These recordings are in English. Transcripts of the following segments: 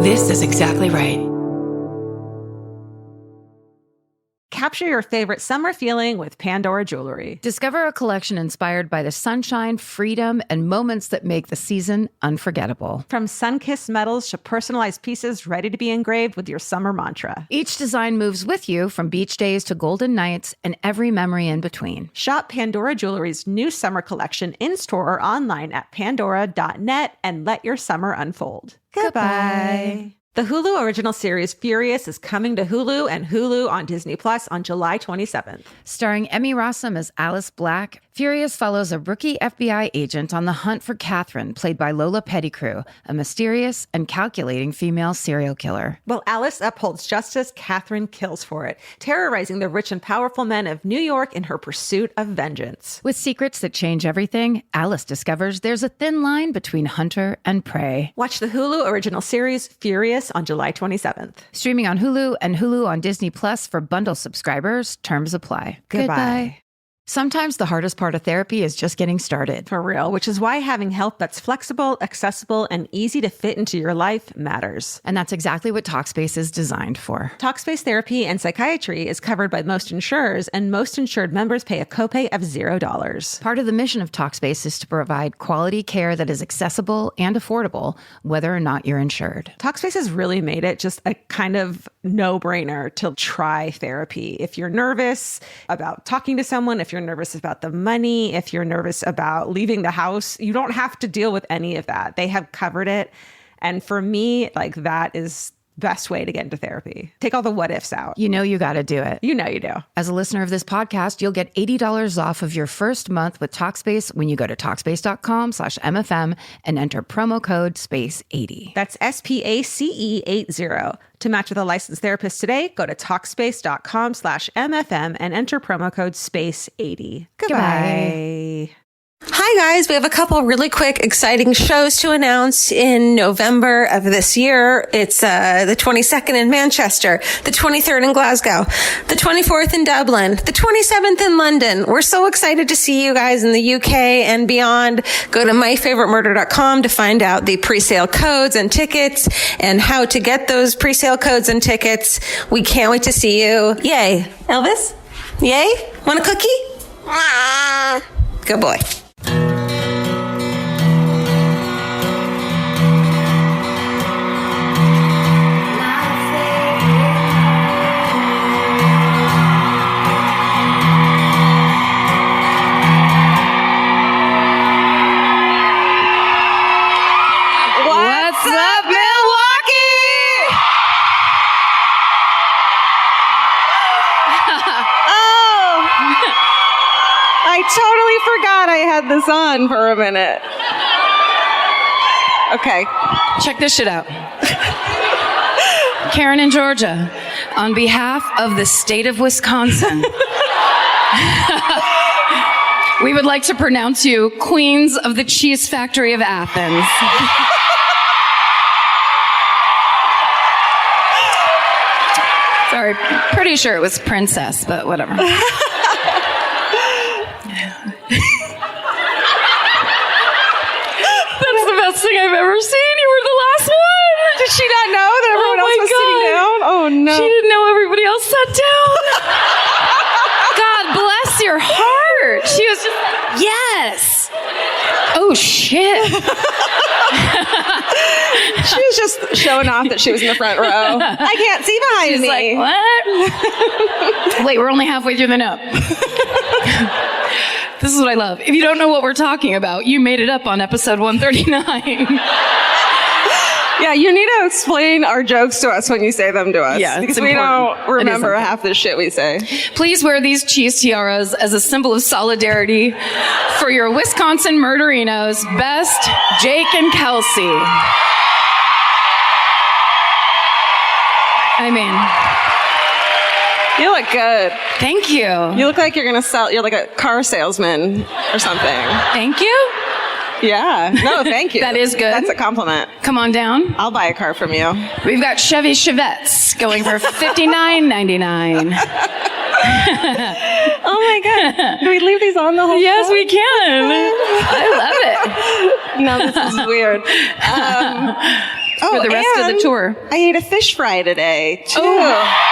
This is exactly right. Capture your favorite summer feeling with Pandora Jewelry. Discover a collection inspired by the sunshine, freedom, and moments that make the season unforgettable. From sun-kissed metals to personalized pieces ready to be engraved with your summer mantra. Each design moves with you from beach days to golden nights and every memory in between. Shop Pandora Jewelry's new summer collection in-store or online at pandora.net and let your summer unfold. Goodbye. The Hulu original series Furious is coming to Hulu and Hulu on Disney Plus on July 27th. Starring Emmy Rossum as Alice Black, Furious follows a rookie FBI agent on the hunt for Catherine, played by Lola Pettigrew, a mysterious and calculating female serial killer. While Alice upholds justice, Catherine kills for it, terrorizing the rich and powerful men of New York in her pursuit of vengeance. With secrets that change everything, Alice discovers there's a thin line between hunter and prey. Watch the Hulu original series Furious on July 27th. Streaming on Hulu and Hulu on Disney Plus for bundle subscribers. Terms apply. Goodbye. Sometimes the hardest part of therapy is just getting started. For real, which is why having help that's flexible, accessible, and easy to fit into your life matters. And that's exactly what Talkspace is designed for. Talkspace therapy and psychiatry is covered by most insurers, and most insured members pay a copay of $0. Part of the mission of Talkspace is to provide quality care that is accessible and affordable, whether or not you're insured. Talkspace has really made it just a kind of no-brainer to try therapy. If you're nervous about talking to someone, if you're nervous about the money, if you're nervous about leaving the house, you don't have to deal with any of that. They have covered it. And for me, like, that is best way to get into therapy. Take all the what ifs out. You know you got to do it. You know you do. As a listener of this podcast, you'll get $80 off of your first month with Talkspace when you go to Talkspace.com/MFM and enter promo code SPACE80. That's SPACE80. To match with a licensed therapist today, go to Talkspace.com/MFM and enter promo code SPACE80. Goodbye. Hi guys, we have a couple really quick, exciting shows to announce in November of this year. It's the 22nd in Manchester, the 23rd in Glasgow, the 24th in Dublin, the 27th in London. We're so excited to see you guys in the UK and beyond. Go to myfavoritemurder.com to find out the pre-sale codes and tickets and how to get those pre-sale codes and tickets. We can't wait to see you. Yay. Elvis? Yay? Want a cookie? Good boy. What's up, Milwaukee? Oh, I totally forgot I had this on for a minute. Okay. Check this shit out. Karen in Georgia, on behalf of the state of Wisconsin, we would like to pronounce you Queens of the Cheese Factory of Athens. Sorry, pretty sure it was princess, but whatever. That's the best thing I've ever seen. You were the last one. Did she not know that everyone else was sitting down? Oh, no. She didn't know everybody else sat down. God bless your heart. She was just, yes. Oh, shit. She was just showing off that she was in the front row. I can't see behind me. Like, what? Wait, we're only halfway through the note. This is what I love. If you don't know what we're talking about, you made it up on episode 139. Yeah, you need to explain our jokes to us when you say them to us. Yeah, because it's we important. don't remember half the shit we say. Please wear these cheese tiaras as a symbol of solidarity for your Wisconsin murderinos. Best, Jake and Kelsey. I mean, you look good. Thank you. You look like you're going to sell, you're like a car salesman or something. Thank you. Yeah. No, thank you. That is good. That's a compliment. Come on down. I'll buy a car from you. We've got Chevy Chevettes going for $59.99. Oh my God. Can we leave these on the whole Yes, time? we can. I love it. No, this is weird. Oh, for the rest of the tour. I ate a fish fry today, too. Oh.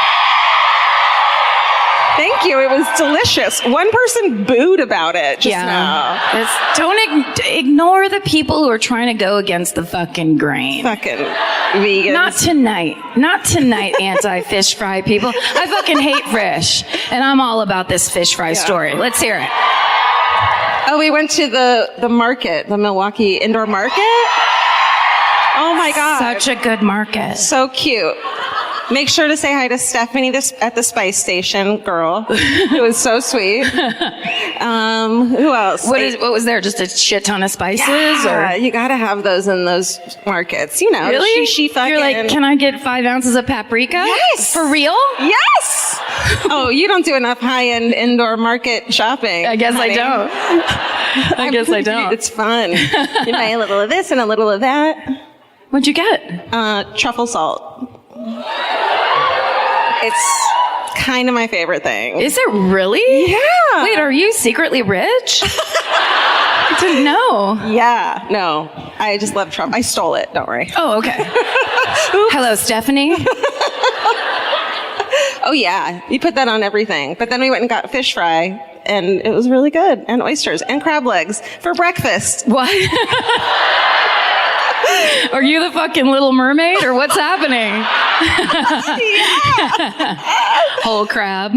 Thank you. It was delicious. One person booed about it just now. Don't ignore the people who are trying to go against the fucking grain. Fucking vegans. Not tonight, anti-fish fry people. I fucking hate fish, and I'm all about this fish fry story. Let's hear it. Oh, we went to the market, the Milwaukee indoor market. Oh my God. Such a good market. So cute. Make sure to say hi to Stephanie at the spice station, girl. It was so sweet. Who else? What was there? Just a shit ton of spices? Yeah, or? you gotta have those in those markets. You know, really? She fucking. You're like, can I get 5 ounces of paprika? Yes. For real? Yes. Oh, you don't do enough high-end indoor market shopping. I guess honey. I don't. I guess I don't. It's fun. You buy a little of this and a little of that. What'd you get? Truffle salt. It's kind of my favorite thing. Is it really? Yeah. Wait, are you secretly rich? I didn't know. Yeah. No. I just love truffle. I stole it. Don't worry. Oh, okay. Hello, Stephanie. Oh, yeah. You put that on everything. But then we went and got fish fry, and it was really good. And oysters and crab legs for breakfast. What? Are you the fucking Little Mermaid, or what's happening? Whole crab.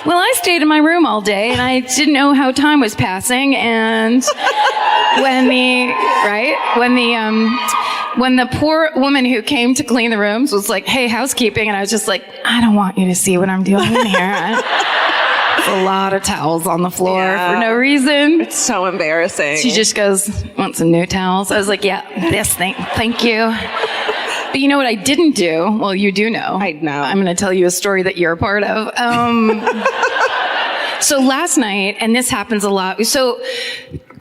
Well, I stayed in my room all day, and I didn't know how time was passing. And when the poor woman who came to clean the rooms was like, "Hey, housekeeping," and I was just like, "I don't want you to see what I'm doing in here." A lot of towels on the floor for no reason. It's so embarrassing. She just goes, "Want some new towels?" I was like, "Yeah, this thing. Thank you." But you know what I didn't do? Well, you do know. I know. I'm going to tell you a story that you're a part of. So last night, and this happens a lot. So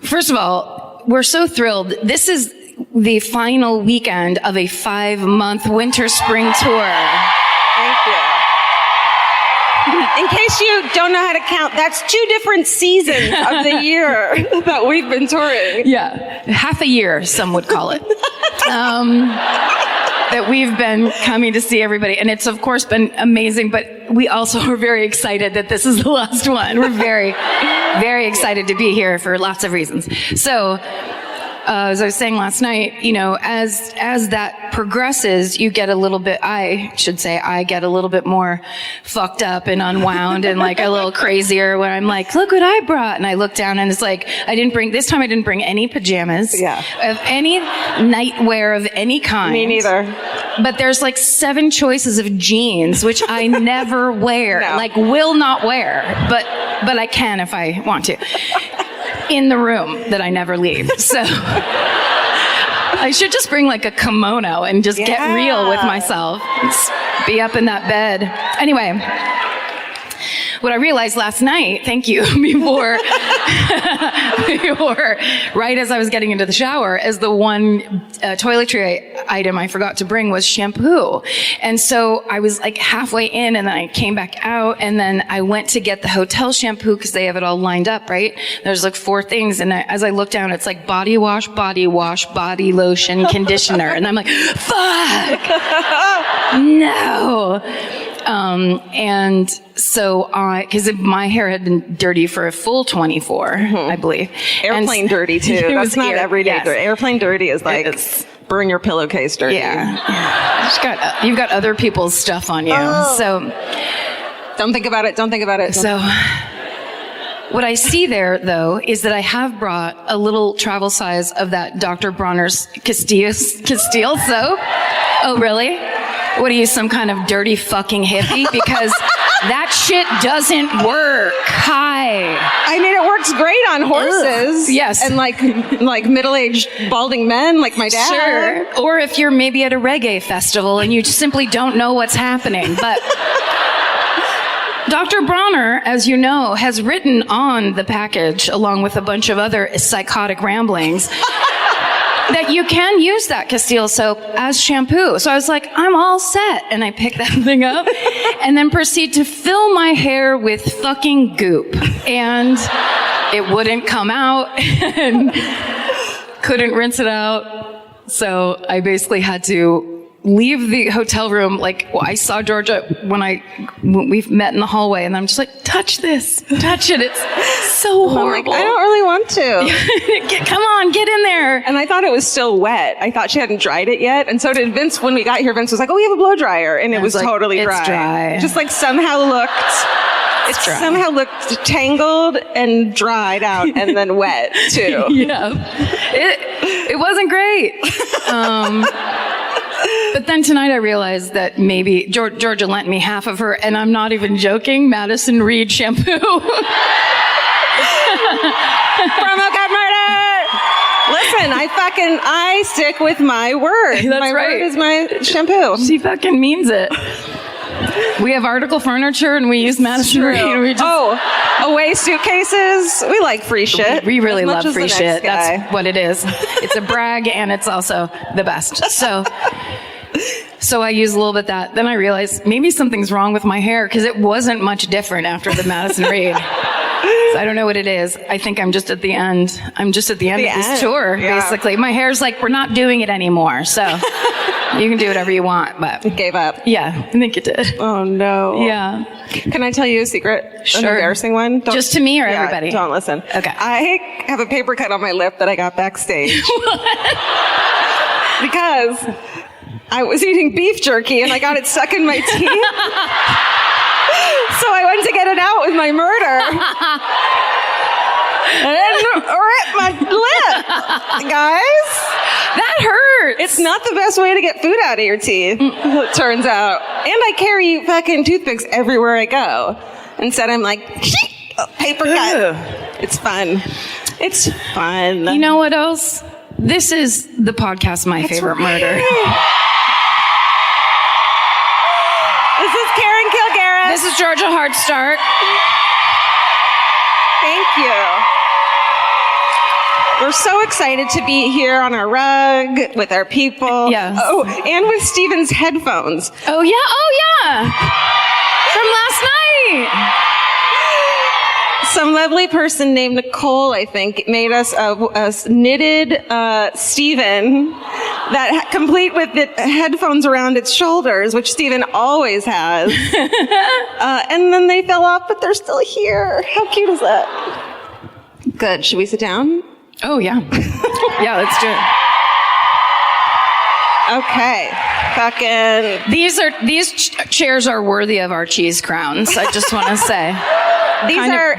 first of all, we're so thrilled. This is the final weekend of a 5-month winter spring tour. Thank you. In case you don't know how to count, that's 2 different seasons of the year that we've been touring. Yeah, half a year, some would call it. That we've been coming to see everybody. And it's, of course, been amazing, but we also are very excited that this is the last one. We're very, very excited to be here for lots of reasons. So, as I was saying last night, you know, as that progresses, you get a little bit, I get a little bit more fucked up and unwound and like a little crazier when I'm like, look what I brought. And I look down and it's like, this time I didn't bring any pajamas of any nightwear of any kind. Me neither. But there's like 7 choices of jeans, which I never wear, will not wear, but I can if I want to. In the room that I never leave. So I should just bring like a kimono and just get real with myself. Just be up in that bed. Anyway, what I realized last night, thank you, before right as I was getting into the shower, is the one toiletry item I forgot to bring was shampoo. And so I was like halfway in and then I came back out and then I went to get the hotel shampoo because they have it all lined up, right? There's like 4 things. And as I look down, it's like body wash, body lotion, conditioner. And I'm like, fuck! No! And so because my hair had been dirty for a full 24, I believe. Airplane dirty too. That's not everyday dirty. Airplane dirty is like burn your pillowcase dirty. Yeah. You've got other people's stuff on you. So don't think about it. So what I see there, though, is that I have brought a little travel size of that Dr. Bronner's Castile soap. Oh, really? What are you, some kind of dirty fucking hippie? Because that shit doesn't work. Hi. I mean, it works great on horses. Ugh. Yes. And like middle-aged balding men like my dad. Sure. Or if you're maybe at a reggae festival and you simply don't know what's happening. But Dr. Bronner, as you know, has written on the package, along with a bunch of other psychotic ramblings, that you can use that Castile soap as shampoo. So I was like, I'm all set. And I picked that thing up and then proceed to fill my hair with fucking goop. And it wouldn't come out and couldn't rinse it out. So I basically had to leave the hotel room. Like, I saw Georgia when we met in the hallway, and I'm just like, touch this, touch it. It's so horrible. I don't really want to. Come on, get in there. And I thought it was still wet. I thought she hadn't dried it yet. And so did Vince. When we got here, Vince was like, oh, we have a blow dryer. And it was like, totally it's dry. Just like somehow looked tangled and dried out and then wet too. Yeah. It wasn't great. But then tonight I realized that maybe Georgia lent me half of her, and I'm not even joking, Madison Reed shampoo. Promo code murder! Listen, I stick with my word. That's my right. word is my shampoo. She fucking means it. We have article furniture, and we use Madison Reed. Away suitcases. We like free shit. We really as much love as free the shit. next guy. That's what it is. It's a brag, and it's also the best. So I use a little bit of that. Then I realized maybe something's wrong with my hair, because it wasn't much different after the Madison Reed. So I don't know what it is. I think I'm just at the end. I'm just at the end of this tour, basically. My hair's like, we're not doing it anymore. So you can do whatever you want, but It gave up. yeah, I think it did. Oh no. Yeah. Can I tell you a secret? Sure. An embarrassing one? Just to me or everybody? Don't listen. Okay. I have a paper cut on my lip that I got backstage. Because I was eating beef jerky and I got it stuck in my teeth. So I went to get it out with my murder. And it ripped my lip. Guys. That hurts. It's not the best way to get food out of your teeth, it turns out. And I carry fucking toothpicks everywhere I go. Instead, I'm like, paper cut. It's fun. It's fun. You know what else? This is the podcast, My Favorite Murder. This is Karen Kilgariff. This is Georgia Hardstark. Thank you. We're so excited to be here on our rug with our people. Yes. Oh, and with Steven's headphones. Oh, yeah. From last night. Some lovely person named Nicole, I think, made us a knitted Steven that complete with the headphones around its shoulders, which Steven always has. And then they fell off, but they're still here. How cute is that? Good. Should we sit down? Oh, yeah. Yeah, let's do it. Okay. These chairs are worthy of our cheese crowns, I just want to say. These are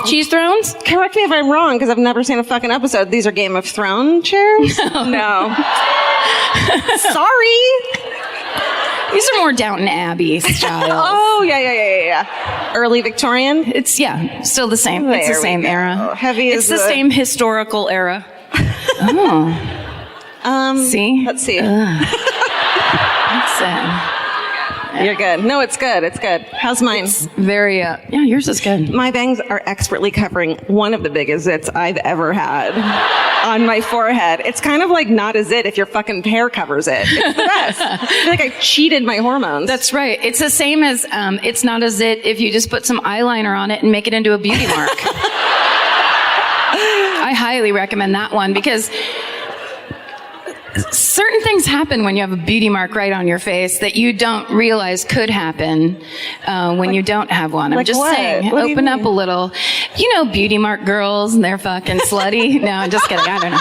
cheese thrones? Correct me if I'm wrong, because I've never seen a fucking episode. These are Game of Thrones chairs? No. Sorry. These are more Downton Abbey style. Oh, yeah. Early Victorian? It's, still the same. It's the same era. Heavy It's as the same historical era. Oh. See? Let's see. That's it. You're good. No, it's good. It's good. How's mine? Very, yours is good. My bangs are expertly covering one of the biggest zits I've ever had on my forehead. It's kind of like not a zit if your fucking hair covers it. It's the best. I feel like I cheated my hormones. That's right. It's the same as, it's not a zit if you just put some eyeliner on it and make it into a beauty mark. I highly recommend that one, because certain things happen when you have a beauty mark right on your face that you don't realize could happen when you don't have one. I'm just saying, open up a little. You know, beauty mark girls, and they're fucking slutty. No, I'm just kidding. I don't know.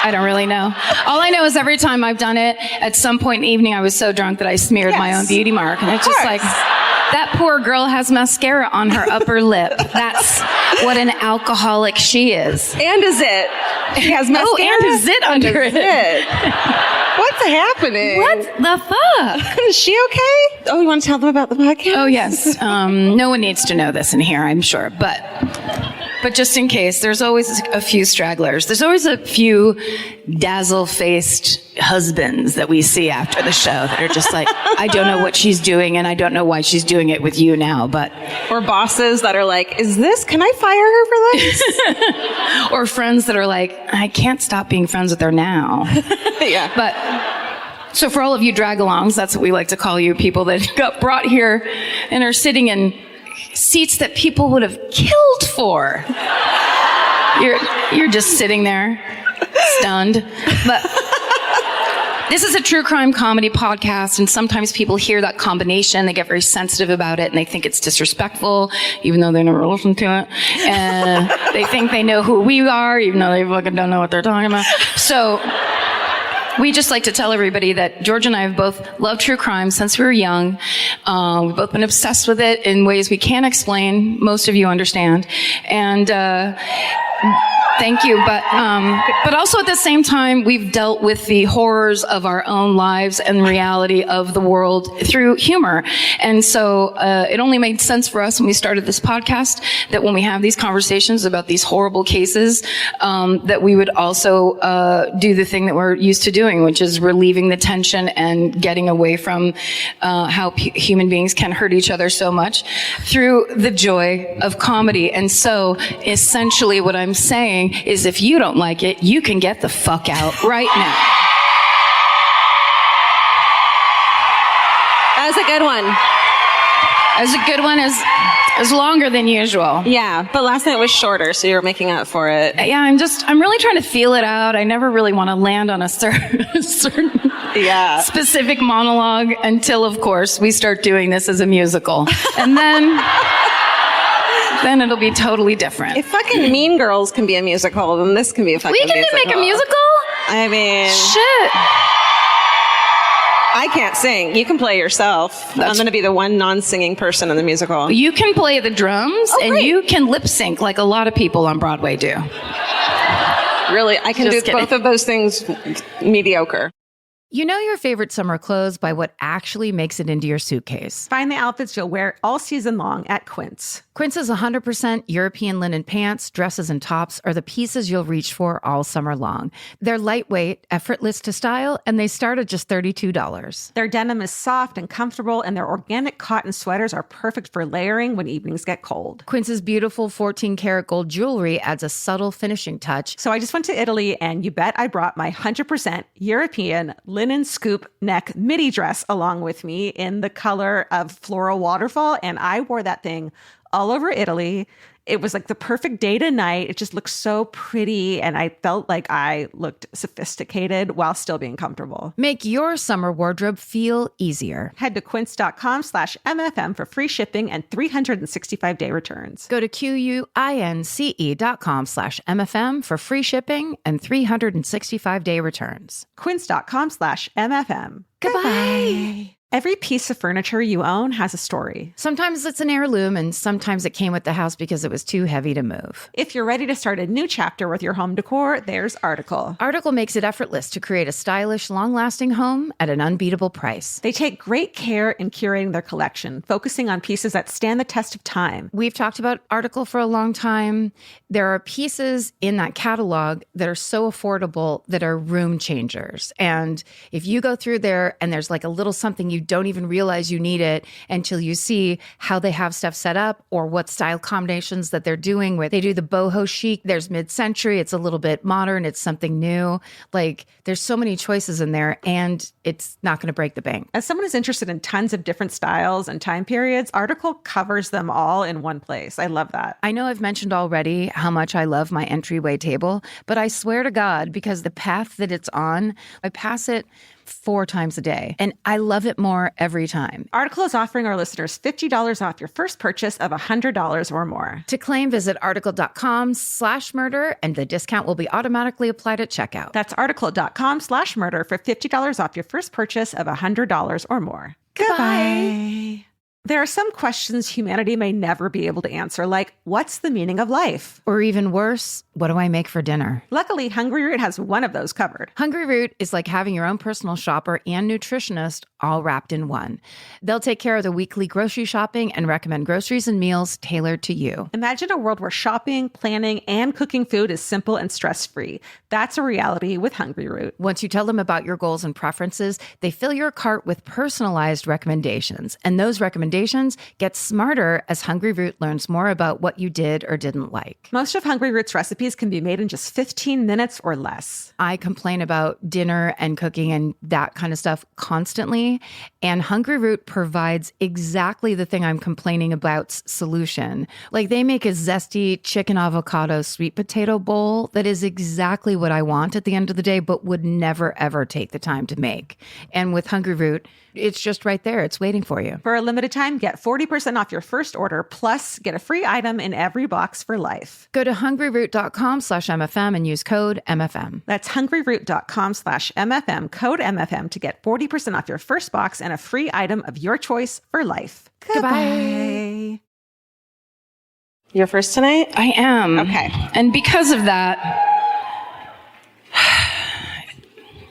I don't really know. All I know is every time I've done it, at some point in the evening, I was so drunk that I smeared my own beauty mark. And it's just like, that poor girl has mascara on her upper lip. That's what an alcoholic she is. And a zit. She has mascara. Oh, and a zit under it. What's happening? What the fuck? Is she okay? Oh, you want to tell them about the podcast? Oh, yes. No one needs to know this in here, I'm sure. But just in case, there's always a few stragglers. There's always a few dazzle-faced husbands that we see after the show that are just like, I don't know what she's doing, and I don't know why she's doing it with you now, but... Or bosses that are like, can I fire her for this? Or friends that are like, I can't stop being friends with her now. Yeah. But... So for all of you drag-alongs, that's what we like to call you, people that got brought here and are sitting in seats that people would have killed for. You're just sitting there stunned. But this is a true crime comedy podcast, and sometimes people hear that combination, they get very sensitive about it, and they think it's disrespectful, even though they never listen to it. And they think they know who we are, even though they fucking don't know what they're talking about. So we just like to tell everybody that George and I have both loved true crime since we were young. We've both been obsessed with it in ways we can't explain. Most of you understand. And thank you. But also at the same time, we've dealt with the horrors of our own lives and reality of the world through humor. And so it only made sense for us when we started this podcast that when we have these conversations about these horrible cases, that we would also do the thing that we're used to doing, which is relieving the tension and getting away from how human beings can hurt each other so much through the joy of comedy. And so essentially what I'm saying is if you don't like it, you can get the fuck out right now. That was a good one. That was a good one. Is longer than usual. Yeah, but last night was shorter, so you're making up for it. Yeah, I'm really trying to feel it out. I never really want to land on a certain specific monologue until, of course, we start doing this as a musical. And then it'll be totally different. If fucking Mean Girls can be a musical, then this can be a fucking musical. We can make a musical? I mean... Shit. I can't sing. You can play yourself. I'm going to be the one non-singing person in the musical. You can play the drums, and you can lip sync like a lot of people on Broadway do. Really? I can do both of those things mediocre. You know your favorite summer clothes by what actually makes it into your suitcase. Find the outfits you'll wear all season long at Quince. Quince's 100% European linen pants, dresses, and tops are the pieces you'll reach for all summer long. They're lightweight, effortless to style, and they start at just $32. Their denim is soft and comfortable, and their organic cotton sweaters are perfect for layering when evenings get cold. Quince's beautiful 14-karat gold jewelry adds a subtle finishing touch. So I just went to Italy, and you bet I brought my 100% European linen scoop neck midi dress along with me in the color of floral waterfall, and I wore that thing all over Italy. It was like the perfect day to night. It just looked so pretty, and I felt like I looked sophisticated while still being comfortable. Make your summer wardrobe feel easier. Head to quince.com/MFM for free shipping and 365-day returns. Go to QUINCE.com/MFM for free shipping and 365-day returns. Quince.com/MFM. Goodbye. Every piece of furniture you own has a story. Sometimes it's an heirloom, and sometimes it came with the house because it was too heavy to move. If you're ready to start a new chapter with your home decor, there's Article. Article makes it effortless to create a stylish, long-lasting home at an unbeatable price. They take great care in curating their collection, focusing on pieces that stand the test of time. We've talked about Article for a long time. There are pieces in that catalog that are so affordable that are room changers. And if you go through there and there's like a little something you don't even realize you need it until you see how they have stuff set up or what style combinations that they're doing with. They do the boho chic. There's mid-century. It's a little bit modern. It's something new. Like there's so many choices in there, and it's not going to break the bank. As someone who's interested in tons of different styles and time periods, Article covers them all in one place. I love that. I know I've mentioned already how much I love my entryway table, but I swear to God, because the path that it's on, I pass it 4 times a day, and I love it more every time. Article is offering our listeners $50 off your first purchase of $100 or more. To claim, visit article.com/murder, and the discount will be automatically applied at checkout. That's article.com/murder for $50 off your first purchase of $100 or more. Goodbye. There are some questions humanity may never be able to answer, like, what's the meaning of life? Or even worse, what do I make for dinner? Luckily, Hungry Root has one of those covered. Hungry Root is like having your own personal shopper and nutritionist all wrapped in one. They'll take care of the weekly grocery shopping and recommend groceries and meals tailored to you. Imagine a world where shopping, planning, and cooking food is simple and stress-free. That's a reality with Hungry Root. Once you tell them about your goals and preferences, they fill your cart with personalized recommendations, and those recommendations recommendations. Get smarter as Hungry Root learns more about what you did or didn't like. Most of Hungry Root's recipes can be made in just 15 minutes or less. I complain about dinner and cooking and that kind of stuff constantly. And Hungry Root provides exactly the thing I'm complaining about's solution. Like they make a zesty chicken avocado sweet potato bowl that is exactly what I want at the end of the day, but would never, ever take the time to make. And with Hungry Root, it's just right there. It's waiting for you. For a limited time, get 40% off your first order, plus get a free item in every box for life. Go to hungryroot.com/MFM and use code MFM. That's hungryroot.com/MFM, code MFM to get 40% off your first box and a free item of your choice for life. Goodbye. You're first tonight? I am. Okay. And because of that,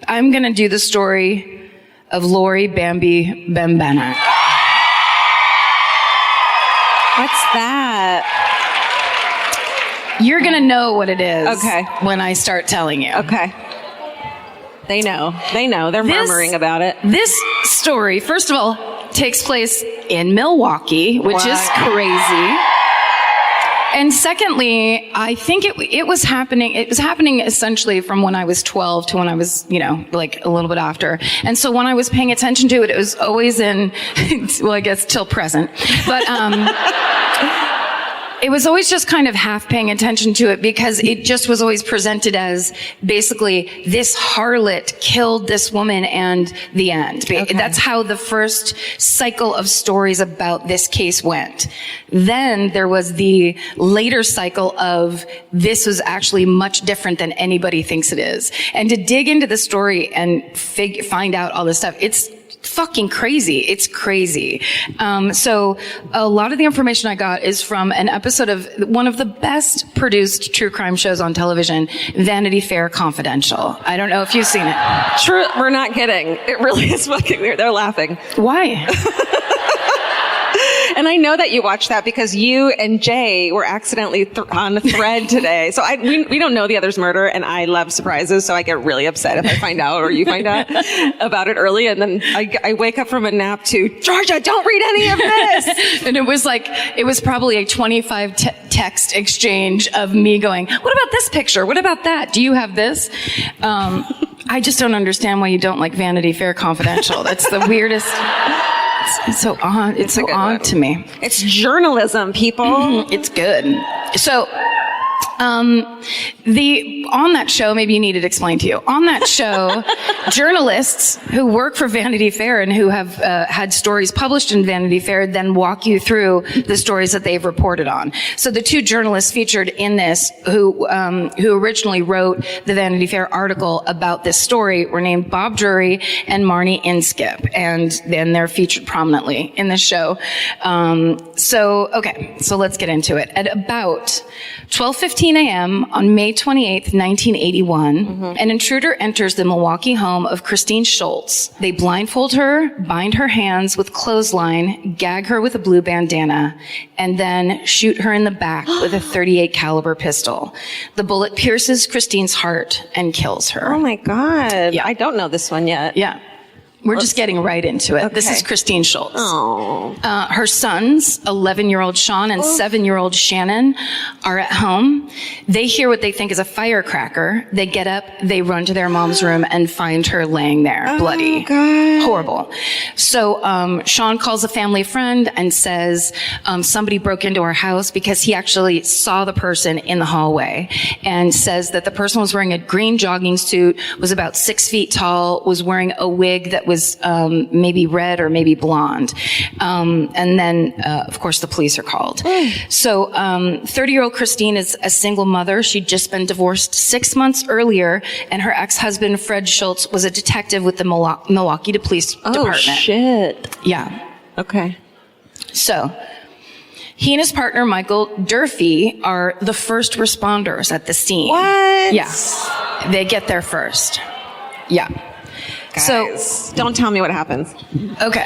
I'm going to do the story of Laurie, Bambi, Bembenek. What's that? You're going to know what it is Okay. when I start telling you. Okay. They know. They're murmuring about it. This story, first of all, takes place in Milwaukee, which is crazy. And secondly, I think it was happening essentially from when I was 12 to when I was, like a little bit after. And so when I was paying attention to it, it was always in, well, I guess till present. But, it was always just kind of half paying attention to it because it just was always presented as basically this harlot killed this woman and the end. Okay. That's how the first cycle of stories about this case went. Then there was the later cycle of this was actually much different than anybody thinks it is. And to dig into the story and find out all this stuff, it's fucking crazy. It's crazy. So a lot of the information I got is from an episode of one of the best produced true crime shows on television, Vanity Fair Confidential. I don't know if you've seen it. True, we're not kidding. It really is fucking weird. They're laughing. Why? And I know that you watched that because you and Jay were accidentally on a thread today. So we don't know the other's murder, and I love surprises, so I get really upset if I find out or you find out about it early, and then I wake up from a nap to, Georgia, don't read any of this! And it was probably a 25 text exchange of me going, what about this picture? What about that? Do you have this? I just don't understand why you don't like Vanity Fair Confidential. That's the weirdest... It's so odd. It's so odd to me. It's journalism, people. It's good. So, on that show, maybe you need it explained to you. On that show, journalists who work for Vanity Fair and who have had stories published in Vanity Fair then walk you through the stories that they've reported on. So the two journalists featured in this who originally wrote the Vanity Fair article about this story were named Bob Drury and Marnie Inskip, and then they're featured prominently in this show. So let's get into it. At about 12:15 a.m. on May 28th, 1981, an intruder enters the Milwaukee home of Christine Schultz. They blindfold her, bind her hands with clothesline, gag her with a blue bandana, and then shoot her in the back with a .38 caliber pistol. The bullet pierces Christine's heart and kills her. Oh my God. Yeah. I don't know this one yet. Yeah. We're just getting right into it. Okay. This is Christine Schultz. Oh. Her sons, 11-year-old Sean and 7-year-old Shannon, are at home. They hear what they think is a firecracker. They get up, they run to their mom's room and find her laying there, bloody. God. Horrible. So Sean calls a family friend and says somebody broke into our house because he actually saw the person in the hallway, and says that the person was wearing a green jogging suit, was about 6 feet tall, was wearing a wig that was maybe red or maybe blonde. And then, of course, the police are called. So 30-year-old Christine is a single mother. She'd just been divorced 6 months earlier, and her ex-husband, Fred Schultz, was a detective with the Milwaukee Police Department. Oh, shit. Yeah. Okay. So he and his partner, Michael Durfee, are the first responders at the scene. What? Yeah. They get there first. Yeah. Guys, so don't tell me what happens. Okay.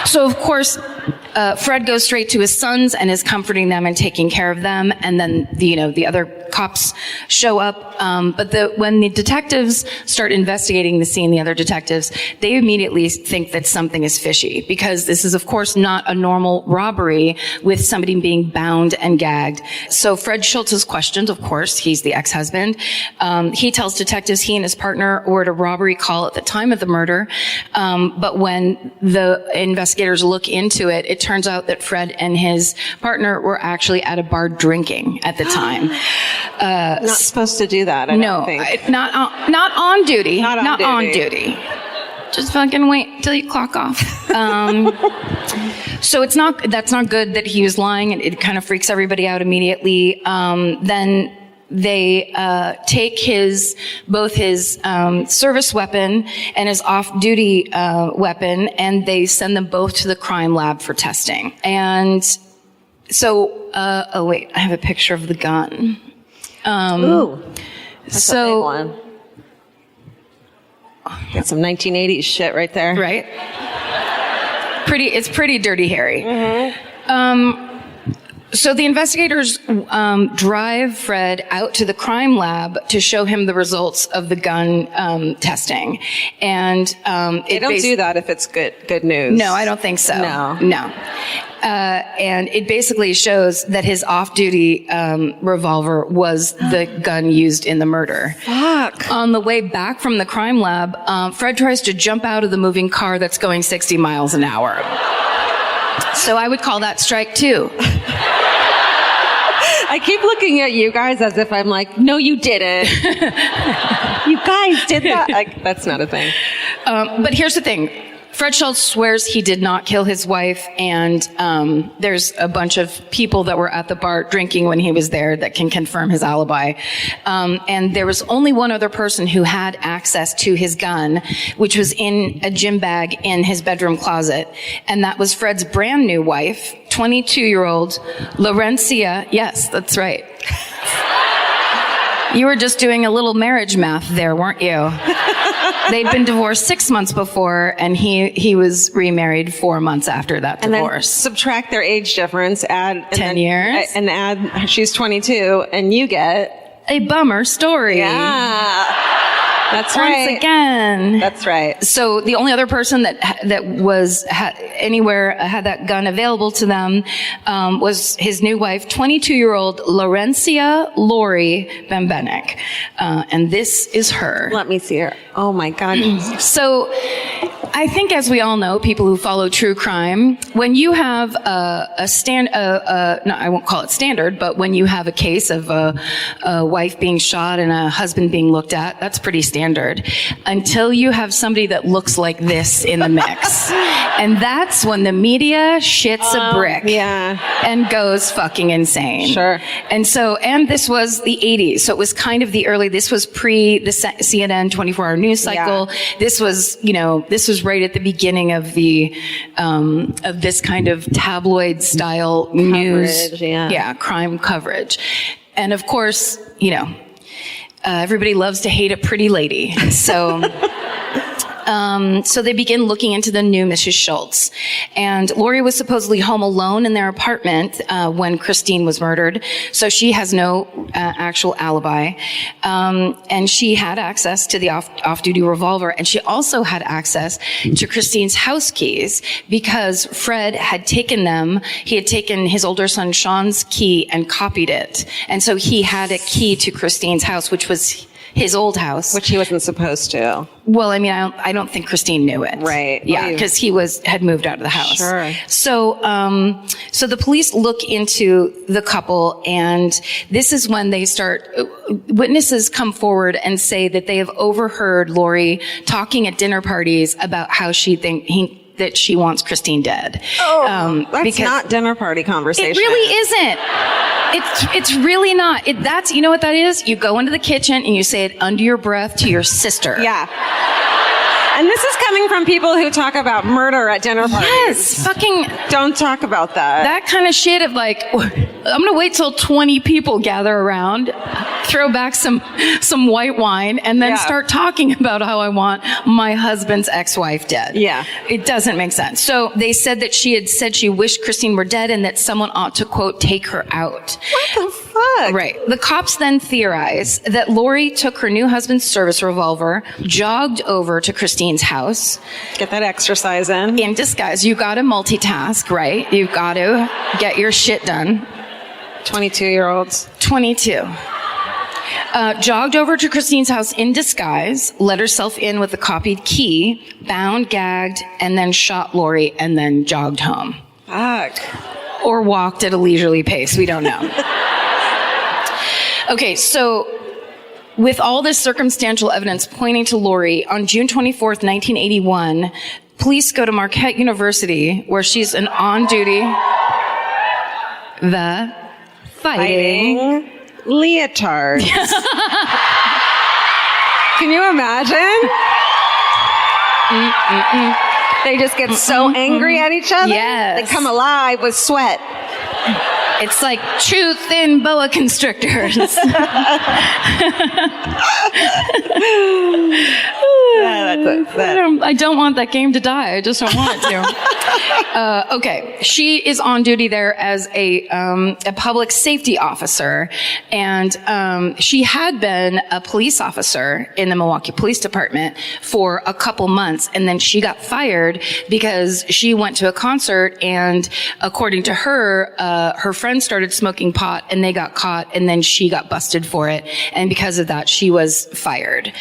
So, of course, Fred goes straight to his sons and is comforting them and taking care of them. And then, the other cops show up. But when the detectives start investigating the scene, the other detectives, they immediately think that something is fishy, because this is, of course, not a normal robbery with somebody being bound and gagged. So Fred Schultz is questioned, of course. He's the ex-husband. He tells detectives he and his partner were at a robbery call at the time of the murder. But when the investigators look into it, it turns out that Fred and his partner were actually at a bar drinking at the time. Not supposed to do that, I don't think. Not on duty. Not on duty. Just fucking wait till you clock off. So that's not good that he was lying, and it kind of freaks everybody out immediately. Then they take both his service weapon and his off-duty weapon, and they send them both to the crime lab for testing. And so, I have a picture of the gun. Ooh, that's a big so one. Got some 1980s shit right there. right, it's pretty dirty, Harry. So the investigators drive Fred out to the crime lab to show him the results of the gun testing, and They don't do that if it's good news. No, I don't think so. No. And it basically shows that his off-duty revolver was the gun used in the murder. Fuck. On the way back from the crime lab, Fred tries to jump out of the moving car that's going 60 miles an hour. So I would call that strike two. I keep looking at you guys as if I'm like, no, you didn't. You guys did that. Like, that's not a thing. But here's the thing. Fred Schultz swears he did not kill his wife, and there's a bunch of people that were at the bar drinking when he was there that can confirm his alibi. And there was only one other person who had access to his gun, which was in a gym bag in his bedroom closet, and that was Fred's brand new wife, 22-year-old Laurencia. Yes, that's right. You were just doing a little marriage math there, weren't you? They'd been divorced 6 months before, and he was remarried 4 months after that And then divorce. subtract their age difference, add 10 years. And add she's 22, and you get A bummer story. yeah. That's right. Once again. That's right. So the only other person that anywhere had that gun available to them was his new wife, 22-year-old Laurie Bembenek. And this is her. Let me see her. Oh my God. So I think, as we all know, people who follow true crime, when you have I won't call it standard, but when you have a case of a wife being shot and a husband being looked at, that's pretty standard. Until you have somebody that looks like this in the mix. And that's when the media shits a brick. Yeah. And goes fucking insane. Sure. And this was the 80s. So it was kind of this was pre the CNN 24-hour news cycle. Yeah. This was right at the beginning of of this kind of tabloid style news. Yeah. Crime coverage. And of course, everybody loves to hate a pretty lady. So So they begin looking into the new Mrs. Schultz. And Laurie was supposedly home alone in their apartment when Christine was murdered. So she has no actual alibi. And she had access to the off-duty revolver. And she also had access to Christine's house keys because Fred had taken them. He had taken his older son Sean's key and copied it. And so he had a key to Christine's house, which was his old house. Which he wasn't supposed to. Well, I mean, I don't think Christine knew it. Right. Yeah, because he had moved out of the house. Sure. So, so the police look into the couple, and this is when they start, witnesses come forward and say that they have overheard Laurie talking at dinner parties about how that she wants Christine dead. Oh, that's not dinner party conversation. It really isn't. It's really not. You know what that is? You go into the kitchen and you say it under your breath to your sister. Yeah. And this is coming from people who talk about murder at dinner parties. Yes, fucking. Don't talk about that. That kind of shit of like, I'm going to wait till 20 people gather around. throw back some white wine, and then start talking about how I want my husband's ex-wife dead. Yeah. It doesn't make sense. So they said that she had said she wished Christine were dead and that someone ought to, quote, take her out. What the fuck? Right. The cops then theorize that Laurie took her new husband's service revolver, jogged over to Christine's house. Get that exercise in disguise. You gotta multitask, right? You've got to get your shit done. 22-year-olds. 22. Jogged over to Christine's house in disguise, let herself in with a copied key, bound, gagged, and then shot Laurie and then jogged home. Fuck. Or walked at a leisurely pace. We don't know. Okay, so with all this circumstantial evidence pointing to Laurie, on June 24th, 1981, police go to Marquette University, where she's an on-duty, fighting leotards. Can you imagine? They just get so angry at each other. Yes. They come alive with sweat. It's like true thin boa constrictors. I don't want that game to die. I just don't want it to. Okay, she is on duty there as a public safety officer, and she had been a police officer in the Milwaukee Police Department for a couple months, and then she got fired because she went to a concert, and according to her, her friends started smoking pot, and they got caught, and then she got busted for it, and because of that, she was fired.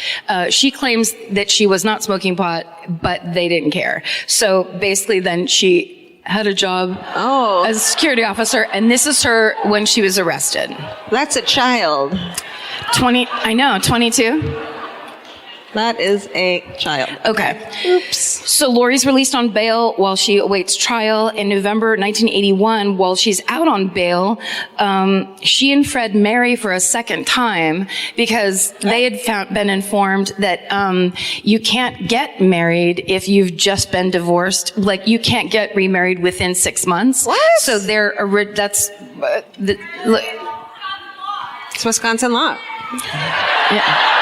She claims that she was not smoking pot, but they didn't care. So basically then she had a job as a security officer, and this is her when she was arrested. That's a child. 22? That is a child. Okay. Oops. So Laurie's released on bail while she awaits trial. In November 1981, while she's out on bail, she and Fred marry for a second time because they had been informed that you can't get married if you've just been divorced. Like, you can't get remarried within 6 months. What? So that's... It's Wisconsin law. Yeah.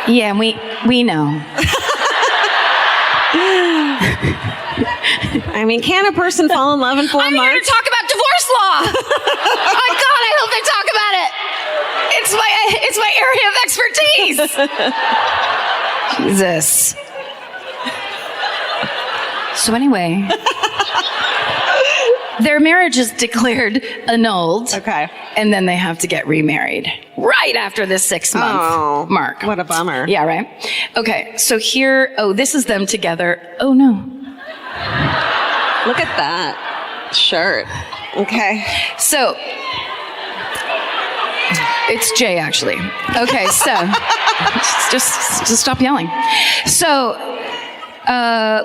Yeah, we know. I mean, can a person fall in love in 4 months? I'm here to talk about divorce law. Oh God, I hope they talk about it. It's my area of expertise. Jesus. So anyway, their marriage is declared annulled. Okay. And then they have to get remarried right after this 6-month mark. What a bummer. Yeah, right? Okay, so here, this is them together. Oh no. Look at that shirt. Okay. So, it's Jay, actually. Okay, so, just stop yelling. So,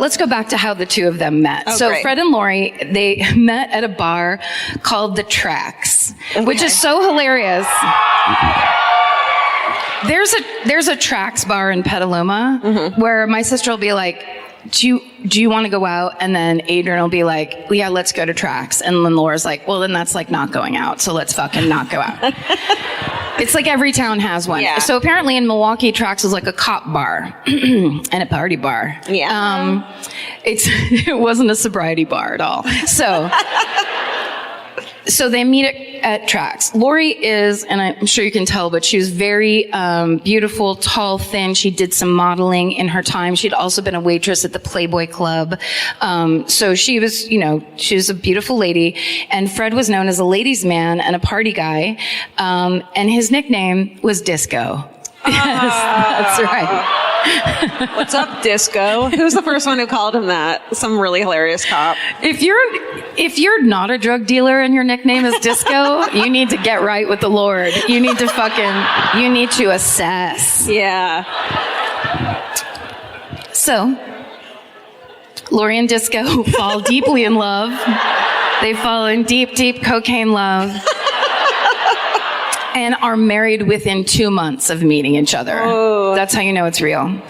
let's go back to how the two of them met. Oh, so great. Fred and Laurie, they met at a bar called The Tracks, which is so hilarious. There's a Tracks bar in Petaluma where my sister will be like, do you want to go out? And then Adrian will be like, well, yeah, let's go to Tracks. And then Laura's like, well, then that's like not going out. So let's fucking not go out. It's like every town has one. Yeah. So apparently in Milwaukee, Tracks is like a cop bar and a party bar. Yeah. It wasn't a sobriety bar at all. So they meet at Tracks. Laurie is, and I'm sure you can tell, but she was very beautiful, tall, thin. She did some modeling in her time. She'd also been a waitress at the Playboy Club. So she was, she was a beautiful lady. And Fred was known as a ladies' man and a party guy. And his nickname was Disco. Yes, that's right. What's up, Disco? Who's the first one who called him that? Some really hilarious cop. If you're not a drug dealer and your nickname is Disco, you need to get right with the Lord. You need to assess. Yeah. So, Laurie and Disco fall deeply in love. They fall in deep, deep cocaine love. And are married within 2 months of meeting each other. Oh. That's how you know it's real.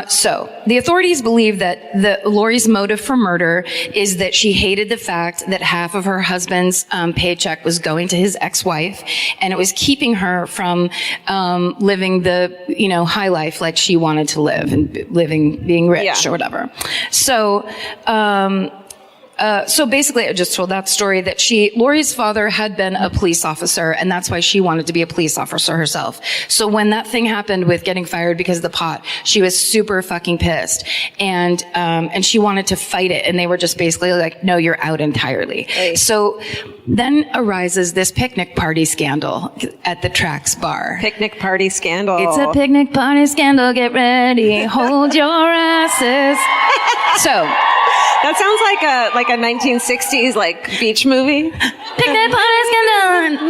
So the authorities believe that Laurie's motive for murder is that she hated the fact that half of her husband's paycheck was going to his ex-wife, and it was keeping her from living the high life like she wanted to live and being rich or whatever. So. So basically, I just told that story that Laurie's father had been a police officer, and that's why she wanted to be a police officer herself. So when that thing happened with getting fired because of the pot, she was super fucking pissed, and she wanted to fight it, and they were just basically like, "No, you're out entirely." Right. So then arises this picnic party scandal at the Trax bar. Picnic party scandal. It's a picnic party scandal. Get ready, hold your asses. So. That sounds like a 1960s beach movie. Picnic party scandal.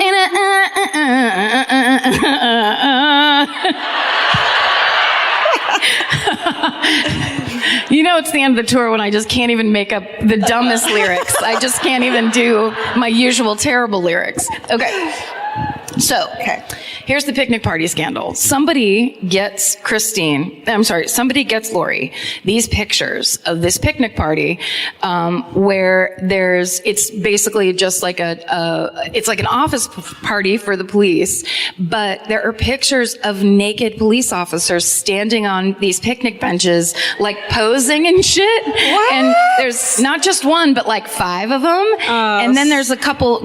It's the end of the tour when I just can't even make up the dumbest lyrics. I just can't even do my usual terrible lyrics. Okay. So, here's the picnic party scandal. Somebody gets Laurie these pictures of this picnic party, where it's basically just like it's like an office party for the police, but there are pictures of naked police officers standing on these picnic benches, like posing and shit. What? And there's not just one, but like 5 of them. And then there's a couple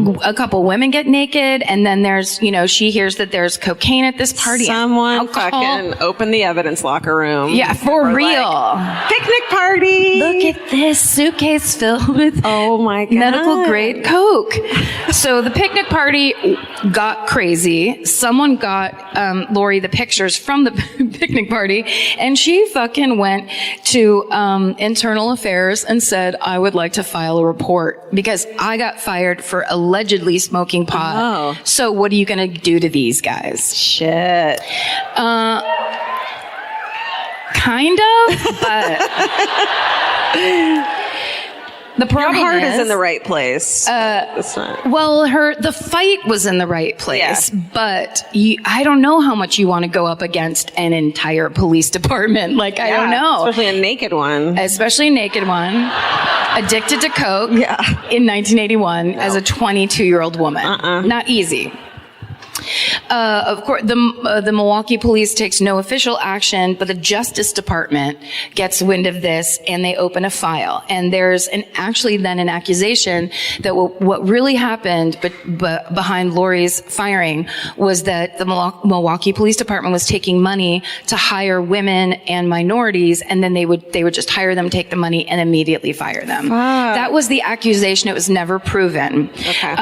women get naked, and then there's, she hears that there's cocaine at this party. Someone fucking open the evidence locker room. Yeah, for real. Picnic party. Look at this suitcase filled with oh my God. medical grade coke. So the picnic party got crazy. Someone got Laurie the pictures from the picnic party, and she fucking went to internal affairs and said, "I would like to file a report because I got fired for allegedly smoking pot. Oh. So what are you going to do to these guys?" Shit. Kind of, but the problem Your heart is in the right place. It's not. Well, the fight was in the right place, but I don't know how much you want to go up against an entire police department. I don't know. Especially a naked one. Addicted to coke in 1981 as a 22-year-old woman. Not easy. Of course, the Milwaukee police takes no official action, but the Justice Department gets wind of this and they open a file. And there's actually then an accusation that what really happened behind Laurie's firing was that the Milwaukee Police Department was taking money to hire women and minorities, and then they would just hire them, take the money, and immediately fire them. That was the accusation. It was never proven. Okay.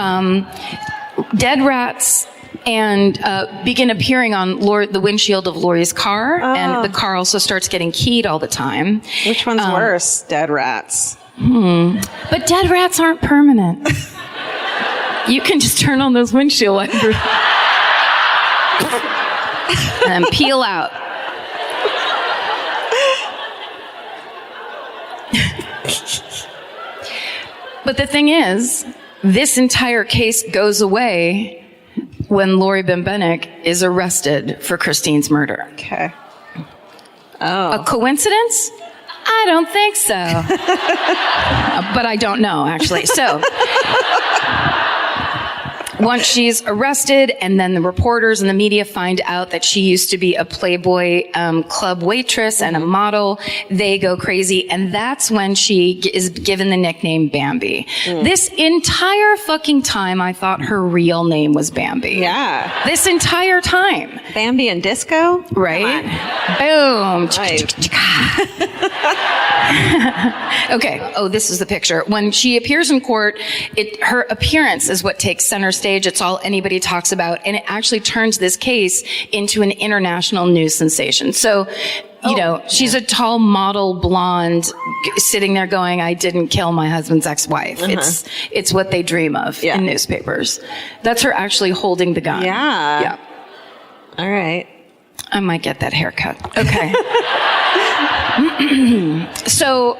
Dead rats and begin appearing on the windshield of Laurie's car, and the car also starts getting keyed all the time. Which one's worse? Dead rats. But dead rats aren't permanent. You can just turn on those windshield wipers and peel out. But the thing is, this entire case goes away when Laurie Bembenek is arrested for Christine's murder. Okay. Oh. A coincidence? I don't think so. But I don't know, actually. So, once she's arrested, and then the reporters and the media find out that she used to be a Playboy club waitress and a model, they go crazy, and that's when she is given the nickname Bambi. This entire fucking time, I thought her real name was Bambi. Yeah. This entire time. Bambi and disco? Right? Boom. Okay. Oh, this is the picture. When she appears in court, her appearance is what takes center stage. It's all anybody talks about, and it actually turns this case into an international news sensation. So, she's a tall model blonde sitting there going, "I didn't kill my husband's ex-wife." It's what they dream of in newspapers. That's her actually holding the gun. Yeah. All right. I might get that haircut. Okay. So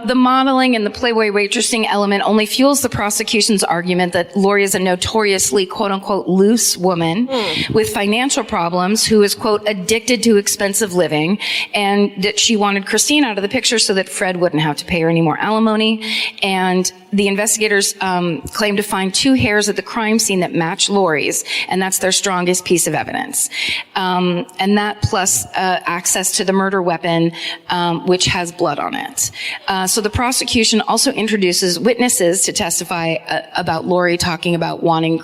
the modeling and the Playboy waitressing element only fuels the prosecution's argument that Laurie is a notoriously, quote unquote, loose woman with financial problems who is, quote, addicted to expensive living, and that she wanted Christine out of the picture so that Fred wouldn't have to pay her any more alimony. And the investigators claim to find 2 hairs at the crime scene that match Laurie's, and that's their strongest piece of evidence. And that plus access to the murder weapon, which has blood on it. So the prosecution also introduces witnesses to testify about Laurie talking about wanting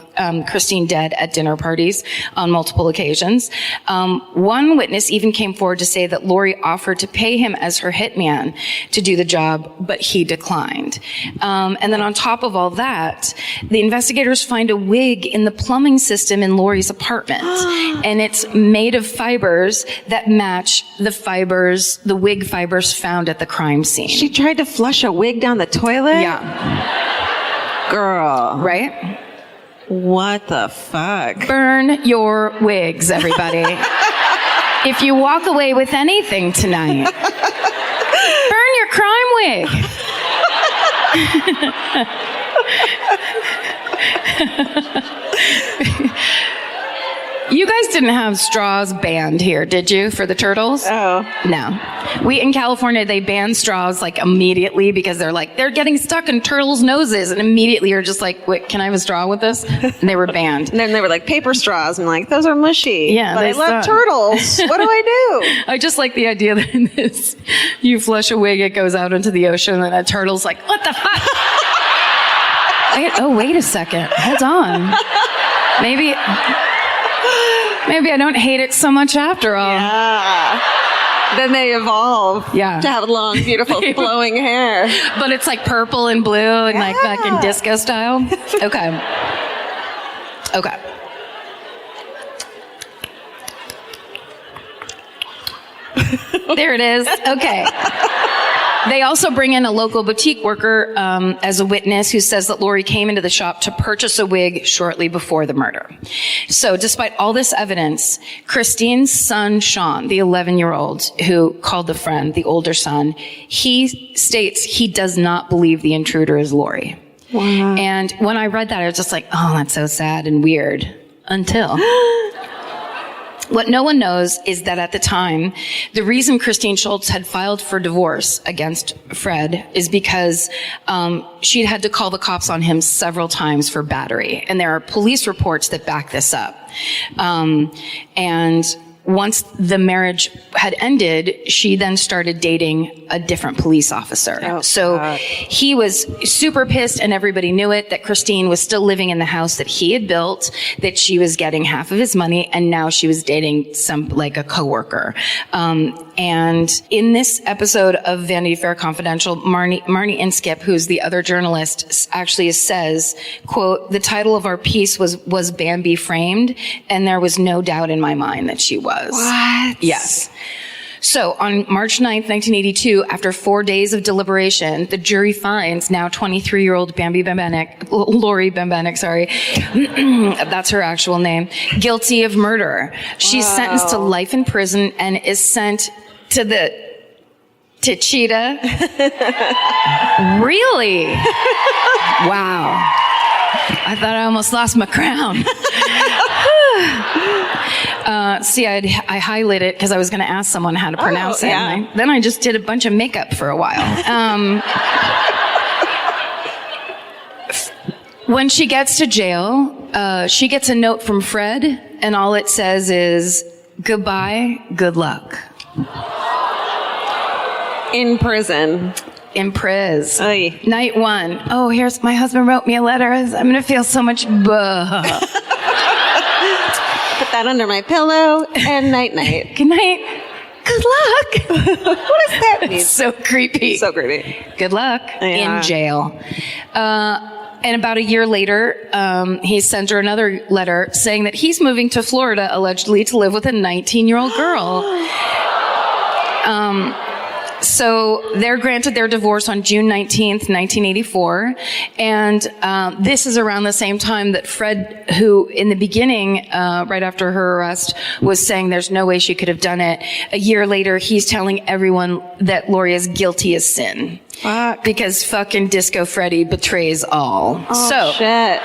Christine dead at dinner parties on multiple occasions. One witness even came forward to say that Laurie offered to pay him as her hitman to do the job, but he declined. And then on top of all that, the investigators find a wig in the plumbing system in Laurie's apartment, and it's made of fibers that match the wig fibers found at the crime scene. She tried to flush a wig down the toilet? Yeah. Girl. Right? What the fuck? Burn your wigs, everybody. If you walk away with anything tonight, burn your crime wig. You guys didn't have straws banned here, did you, for the turtles? Oh. No. In California, they ban straws like immediately because they're getting stuck in turtles' noses, and immediately you're just like, wait, can I have a straw with this? And they were banned. And then they were like paper straws, and like, those are mushy. Yeah, but I love turtles. What do I do? I just like the idea that in this, you flush a wig, it goes out into the ocean, and a turtle's like, what the fuck? Wait a second. Hold on. Maybe I don't hate it so much after all. Yeah. Then they evolve to have long, beautiful, flowing hair. But it's like purple and blue and like fucking disco style. Okay. There it is. Okay. They also bring in a local boutique worker as a witness who says that Laurie came into the shop to purchase a wig shortly before the murder. So despite all this evidence, Christine's son, Sean, the 11-year-old who called the friend, the older son, he states he does not believe the intruder is Laurie. Wow. And when I read that, I was just like, oh, that's so sad and weird. Until... What no one knows is that at the time, the reason Christine Schultz had filed for divorce against Fred is because she'd had to call the cops on him several times for battery. And there are police reports that back this up. And once the marriage had ended, she then started dating a different police officer. He was super pissed, and everybody knew it, that Christine was still living in the house that he had built, that she was getting half of his money, and now she was dating a coworker. And in this episode of Vanity Fair Confidential, Marnie Inskip, who's the other journalist, actually says, quote, "The title of our piece was Bambi framed, and there was no doubt in my mind that she was." What? Yes. So on March 9th, 1982, after 4 days of deliberation, the jury finds now 23-year-old Laurie Bembenek, that's her actual name, guilty of murder. She's sentenced to life in prison and is sent to Cheetah. Really? Wow. I thought I almost lost my crown. I highlighted it because I was going to ask someone how to pronounce it. And then I just did a bunch of makeup for a while. When she gets to jail, she gets a note from Fred, and all it says is, "Goodbye, good luck." In prison. In Priz. Oy. Night 1. Oh, here's my husband wrote me a letter. I'm going to feel so much Put that under my pillow, and night. Good night. Good luck. What does that mean? So creepy. So creepy. Good luck. Yeah. In jail. And about a year later, he sent her another letter saying that he's moving to Florida, allegedly, to live with a 19-year-old girl. So they're granted their divorce on June 19th, 1984. And this is around the same time that Fred, who in the beginning, right after her arrest, was saying there's no way she could have done it. A year later, he's telling everyone that Laurie is guilty as sin. Fuck. Because fucking Disco Freddy betrays all. Oh, shit.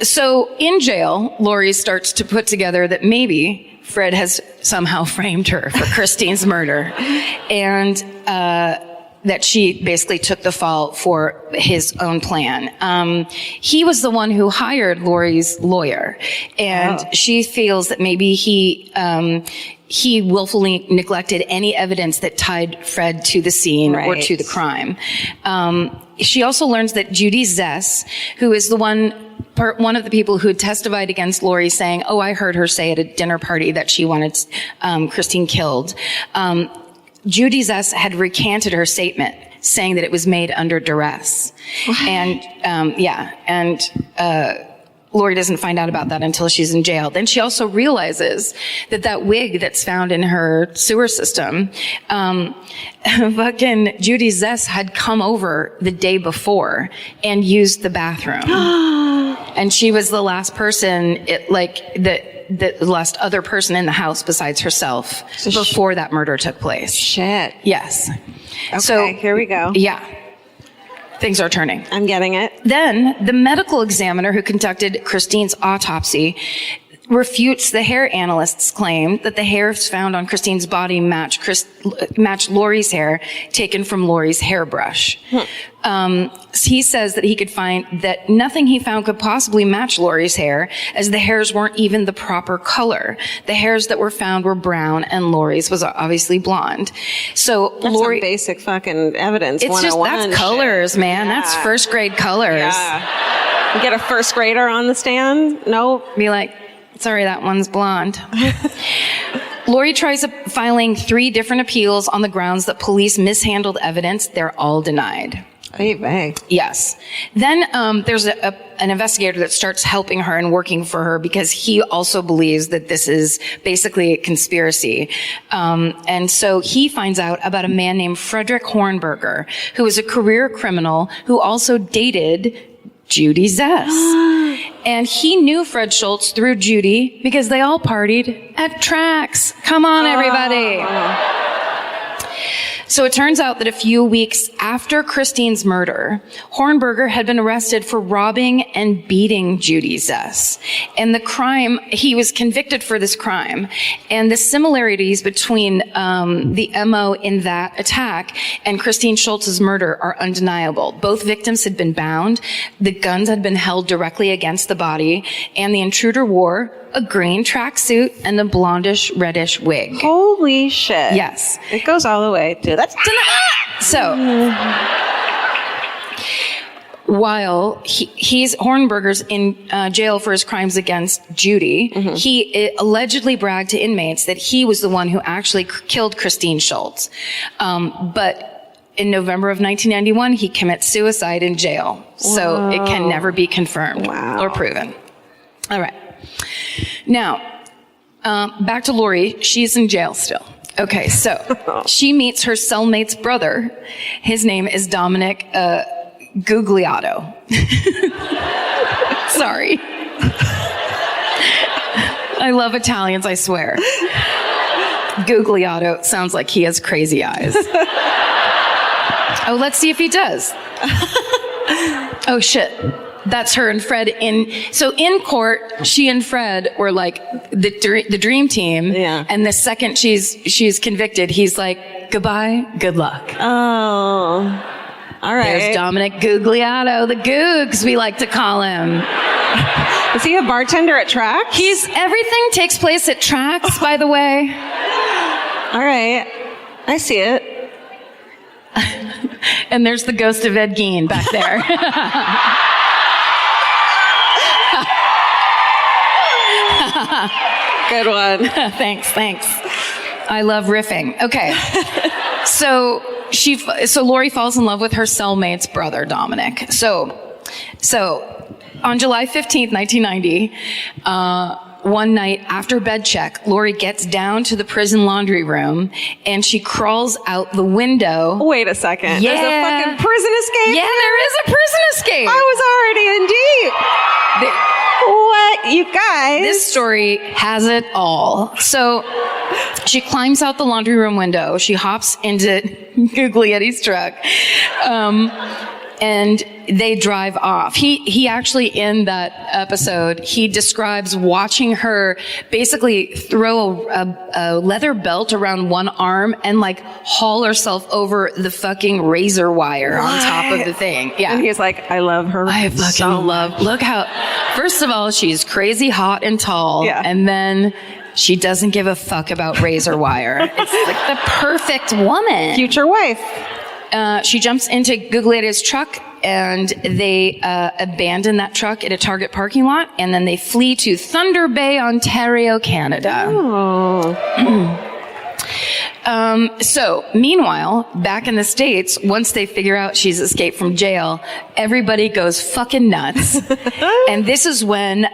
So in jail, Laurie starts to put together that maybe Fred has somehow framed her for Christine's murder, and that she basically took the fall for his own plan. He was the one who hired Laurie's lawyer, and she feels that maybe he willfully neglected any evidence that tied Fred to the scene or to the crime. She also learns that Judy Zess, who is one of the people who had testified against Laurie, saying, "Oh, I heard her say at a dinner party that she wanted Christine killed." Judy Zess had recanted her statement, saying that it was made under duress. And Laurie doesn't find out about that until she's in jail. Then she also realizes that wig that's found in her sewer system, fucking Judy Zess had come over the day before and used the bathroom. And she was the last person, the last other person in the house besides herself before that murder took place. Shit. Yes. Okay, so here we go. Yeah. Things are turning. I'm getting it. Then the medical examiner who conducted Christine's autopsy refutes the hair analyst's claim that the hairs found on Christine's body match Laurie's hair taken from Laurie's hairbrush. He says that he could find that nothing he found could possibly match Laurie's hair, as the hairs weren't even the proper color. The hairs that were found were brown, and Laurie's was obviously blonde. So That's Laurie, some basic fucking evidence. it's just, 101 that's colors, shit. man. Yeah. That's first grade colors. Yeah. You get a first grader on the stand? No. Be like, sorry, that one's blonde. Laurie tries filing 3 different appeals on the grounds that police mishandled evidence. They're all denied. Hey. Yes. Then there's an investigator that starts helping her and working for her because he also believes that this is basically a conspiracy. And so he finds out about a man named Frederick Hornberger, who is a career criminal who also dated Judy Zess. And he knew Fred Schultz through Judy because they all partied at Trax. Come on, everybody. So it turns out that a few weeks after Christine's murder, Hornberger had been arrested for robbing and beating Judy Zess. And the crime, he was convicted for this crime. And the similarities between the MO in that attack and Christine Schultz's murder are undeniable. Both victims had been bound, the guns had been held directly against the body, and the intruder wore a green tracksuit and a blondish reddish wig. Holy shit. Yes. It goes all the way to that's so while he's Hornberger's in jail for his crimes against Judy, he allegedly bragged to inmates that he was the one who actually killed Christine Schultz. But in November of 1991, he commits suicide in jail. So it can never be confirmed or proven. All right. Now, back to Laurie. She's in jail still. Okay, so she meets her cellmate's brother. His name is Dominic Gugliotto. Sorry. I love Italians, I swear. Gugliotto sounds like he has crazy eyes. Oh, let's see if he does. Oh, shit. That's her and Fred so in court, she and Fred were like the dream team. Yeah. And the second she's convicted, he's like, goodbye, good luck. Oh. All right. There's Dominic Gugliotto, the Googs, we like to call him. Is he a bartender at Trax? Everything takes place at Trax, by the way. All right. I see it. And there's the ghost of Ed Gein back there. Good one. Thanks. I love riffing. Okay. So Laurie falls in love with her cellmate's brother, Dominic. So on July 15th, 1990, one night after bed check, Laurie gets down to the prison laundry room and she crawls out the window. Wait a second. Yeah. There's a fucking prison escape? Yeah, there is a prison escape. I was already in deep. What? You guys? This story has it all. So she climbs out the laundry room window. She hops into Googly Eddie's truck. And they drive off. He actually, in that episode, he describes watching her basically throw a leather belt around one arm and like haul herself over the fucking razor wire on top of the thing. Yeah. And he's like, I love her. I fucking love, look how, first of all, she's crazy hot and tall. Yeah. And then she doesn't give a fuck about razor wire. It's like the perfect woman. Future wife. She jumps into Guglielmo's truck and they abandon that truck at a Target parking lot, and then they flee to Thunder Bay, Ontario, Canada. So, meanwhile, back in the States, once they figure out she's escaped from jail, everybody goes fucking nuts. And this is when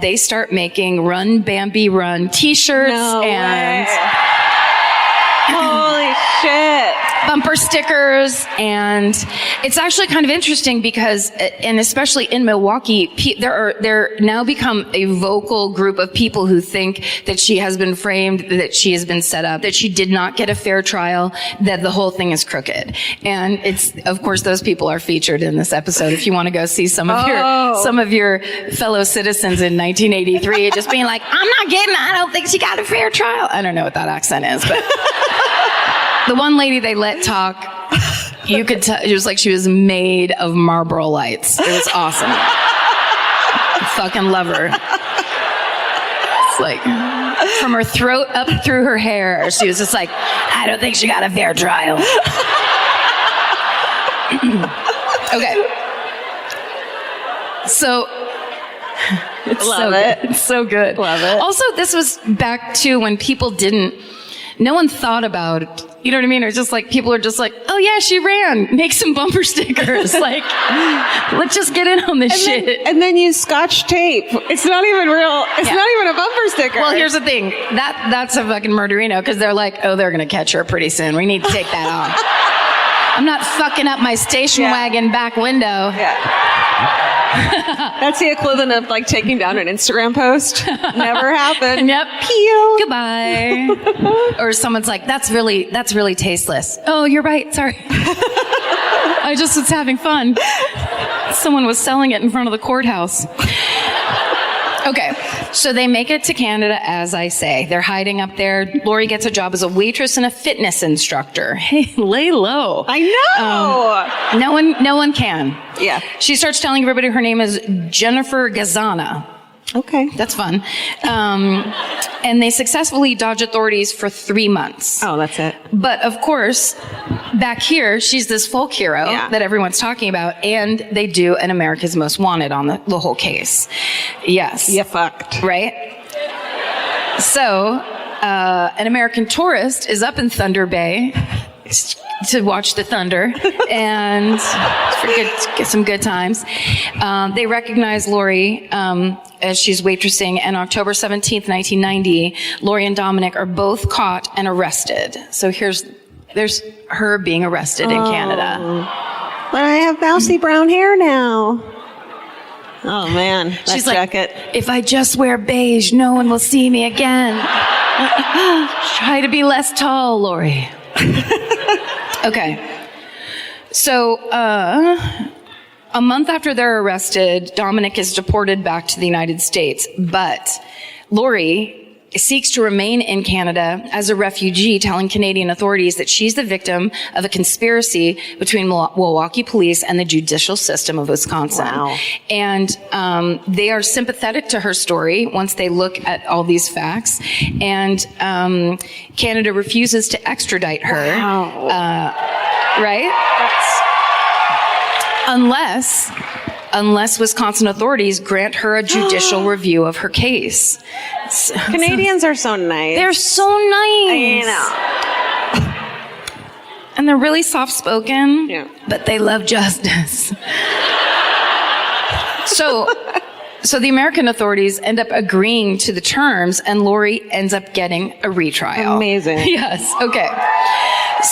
they start making Run Bambi Run t-shirts and Holy shit. bumper stickers. And it's actually kind of interesting because, and especially in Milwaukee, there now become a vocal group of people who think that she has been framed, that she has been set up, that she did not get a fair trial, that the whole thing is crooked. And it's, of course, those people are featured in this episode. If you want to go see some of your fellow citizens in 1983 just being like, I don't think she got a fair trial. I don't know what that accent is, but the one lady they let talk, you could tell, it was like she was made of Marlboro Lights. It was awesome. I fucking love her. It's like, from her throat up through her hair, she was just like, I don't think she got a fair trial. Okay. So, it's so good. Love it. Also, this was back to when people no one thought about it. You know what I mean? It was just like, people are just like, oh yeah, she ran. Make some bumper stickers. Like, let's just get in on this shit. And then use Scotch tape. It's not even real. It's not even a bumper sticker. Well, here's the thing. That's a fucking murderino, because they're like, oh, they're going to catch her pretty soon. We need to take that off. I'm not fucking up my station wagon back window. Yeah. That's the equivalent of like taking down an Instagram post. Never happened. Yep. Pew. Goodbye. Or someone's like, that's really tasteless. Oh, you're right. Sorry. I just was having fun. Someone was selling it in front of the courthouse. Okay, so they make it to Canada, as I say. They're hiding up there. Laurie gets a job as a waitress and a fitness instructor. Hey, lay low. I know. No one can. Yeah. She starts telling everybody her name is Jennifer Gazana. Okay. That's fun. And they successfully dodge authorities for 3 months. Oh, that's it. But of course, back here, she's this folk hero that everyone's talking about, and they do an America's Most Wanted on the whole case. Yes. You fucked. Right? So, an American tourist is up in Thunder Bay to watch the thunder and get some good times. They recognize Laurie as she's waitressing, and October 17th, 1990, Laurie and Bembenek are both caught and arrested. So there's her being arrested in Canada. But I have mousy brown hair now. Oh man, She's like, if I just wear beige, no one will see me again. Try to be less tall, Laurie. Okay. So, a month after they're arrested, Bembenek is deported back to the United States, but Laurie seeks to remain in Canada as a refugee, telling Canadian authorities that she's the victim of a conspiracy between Milwaukee police and the judicial system of Wisconsin. Wow. And they are sympathetic to her story once they look at all these facts. And Canada refuses to extradite her. Wow. Right? Unless Wisconsin authorities grant her a judicial review of her case. Canadians are so nice. They're so nice. I And they're really soft-spoken, Yeah. but they love justice. So the American authorities end up agreeing to the terms, and Laurie ends up getting a retrial. Amazing. Yes. Okay.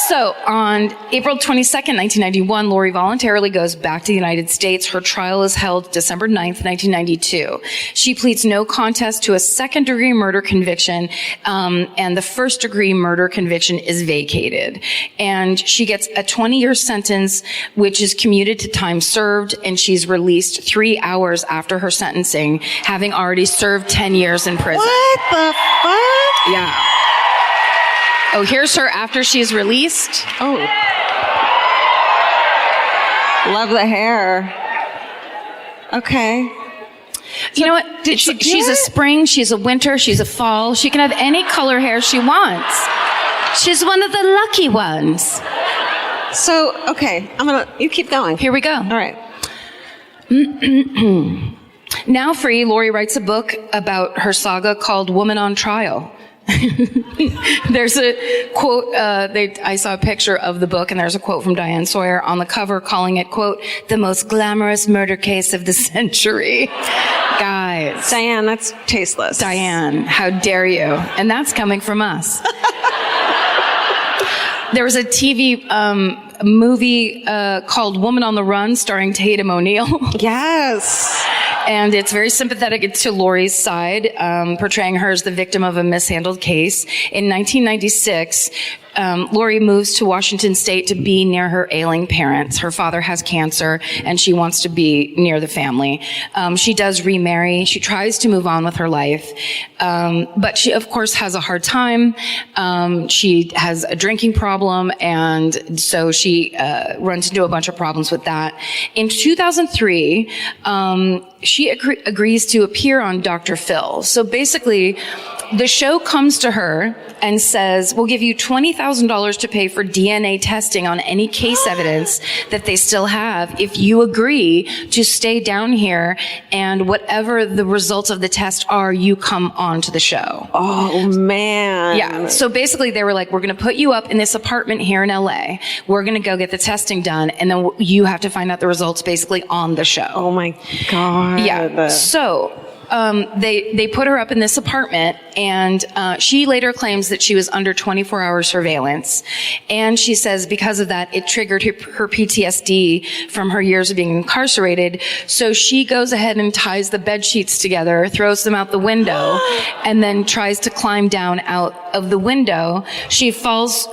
So on April 22nd, 1991, Laurie voluntarily goes back to the United States. Her trial is held December 9th, 1992. She pleads no contest to a second-degree murder conviction, and the first-degree murder conviction is vacated. And she gets a 20-year sentence, which is commuted to time served, and she's released 3 hours after her sentencing, having already served 10 years in prison. What the fuck? Yeah. Oh, here's her after she's released. Oh. Love the hair. Okay. You know what? She's a spring, she's a winter, she's a fall. She can have any color hair she wants. She's one of the lucky ones. So, okay, you keep going. Here we go. All right. Now free, Laurie writes a book about her saga called Woman on Trial. There's a quote, I saw a picture of the book, and there's a quote from Diane Sawyer on the cover calling it, quote, the most glamorous murder case of the century. Guys. Diane, that's tasteless. Diane, how dare you? And that's coming from us. There was a TV movie called Woman on the Run starring Tatum O'Neal. Yes. And it's very sympathetic to Laurie's side, portraying her as the victim of a mishandled case. In 1996, Laurie moves to Washington State to be near her ailing parents. Her father has cancer, and she wants to be near the family. She does remarry. She tries to move on with her life. But she, of course, has a hard time. She has a drinking problem, and so she runs into a bunch of problems with that. In 2003, she agrees to appear on Dr. Phil. So basically, the show comes to her and says, we'll give you $20,000 to pay for DNA testing on any case evidence that they still have if you agree to stay down here, and whatever the results of the test are, you come on to the show. Oh, man. Yeah. So basically they were like, we're going to put you up in this apartment here in LA. We're going to go get the testing done, and then you have to find out the results basically on the show. Oh, my God. Yeah. So they put her up in this apartment, and she later claims that she was under 24-hour surveillance. And she says because of that, it triggered her PTSD from her years of being incarcerated. So she goes ahead and ties the bed sheets together, throws them out the window, and then tries to climb down out of the window. She falls,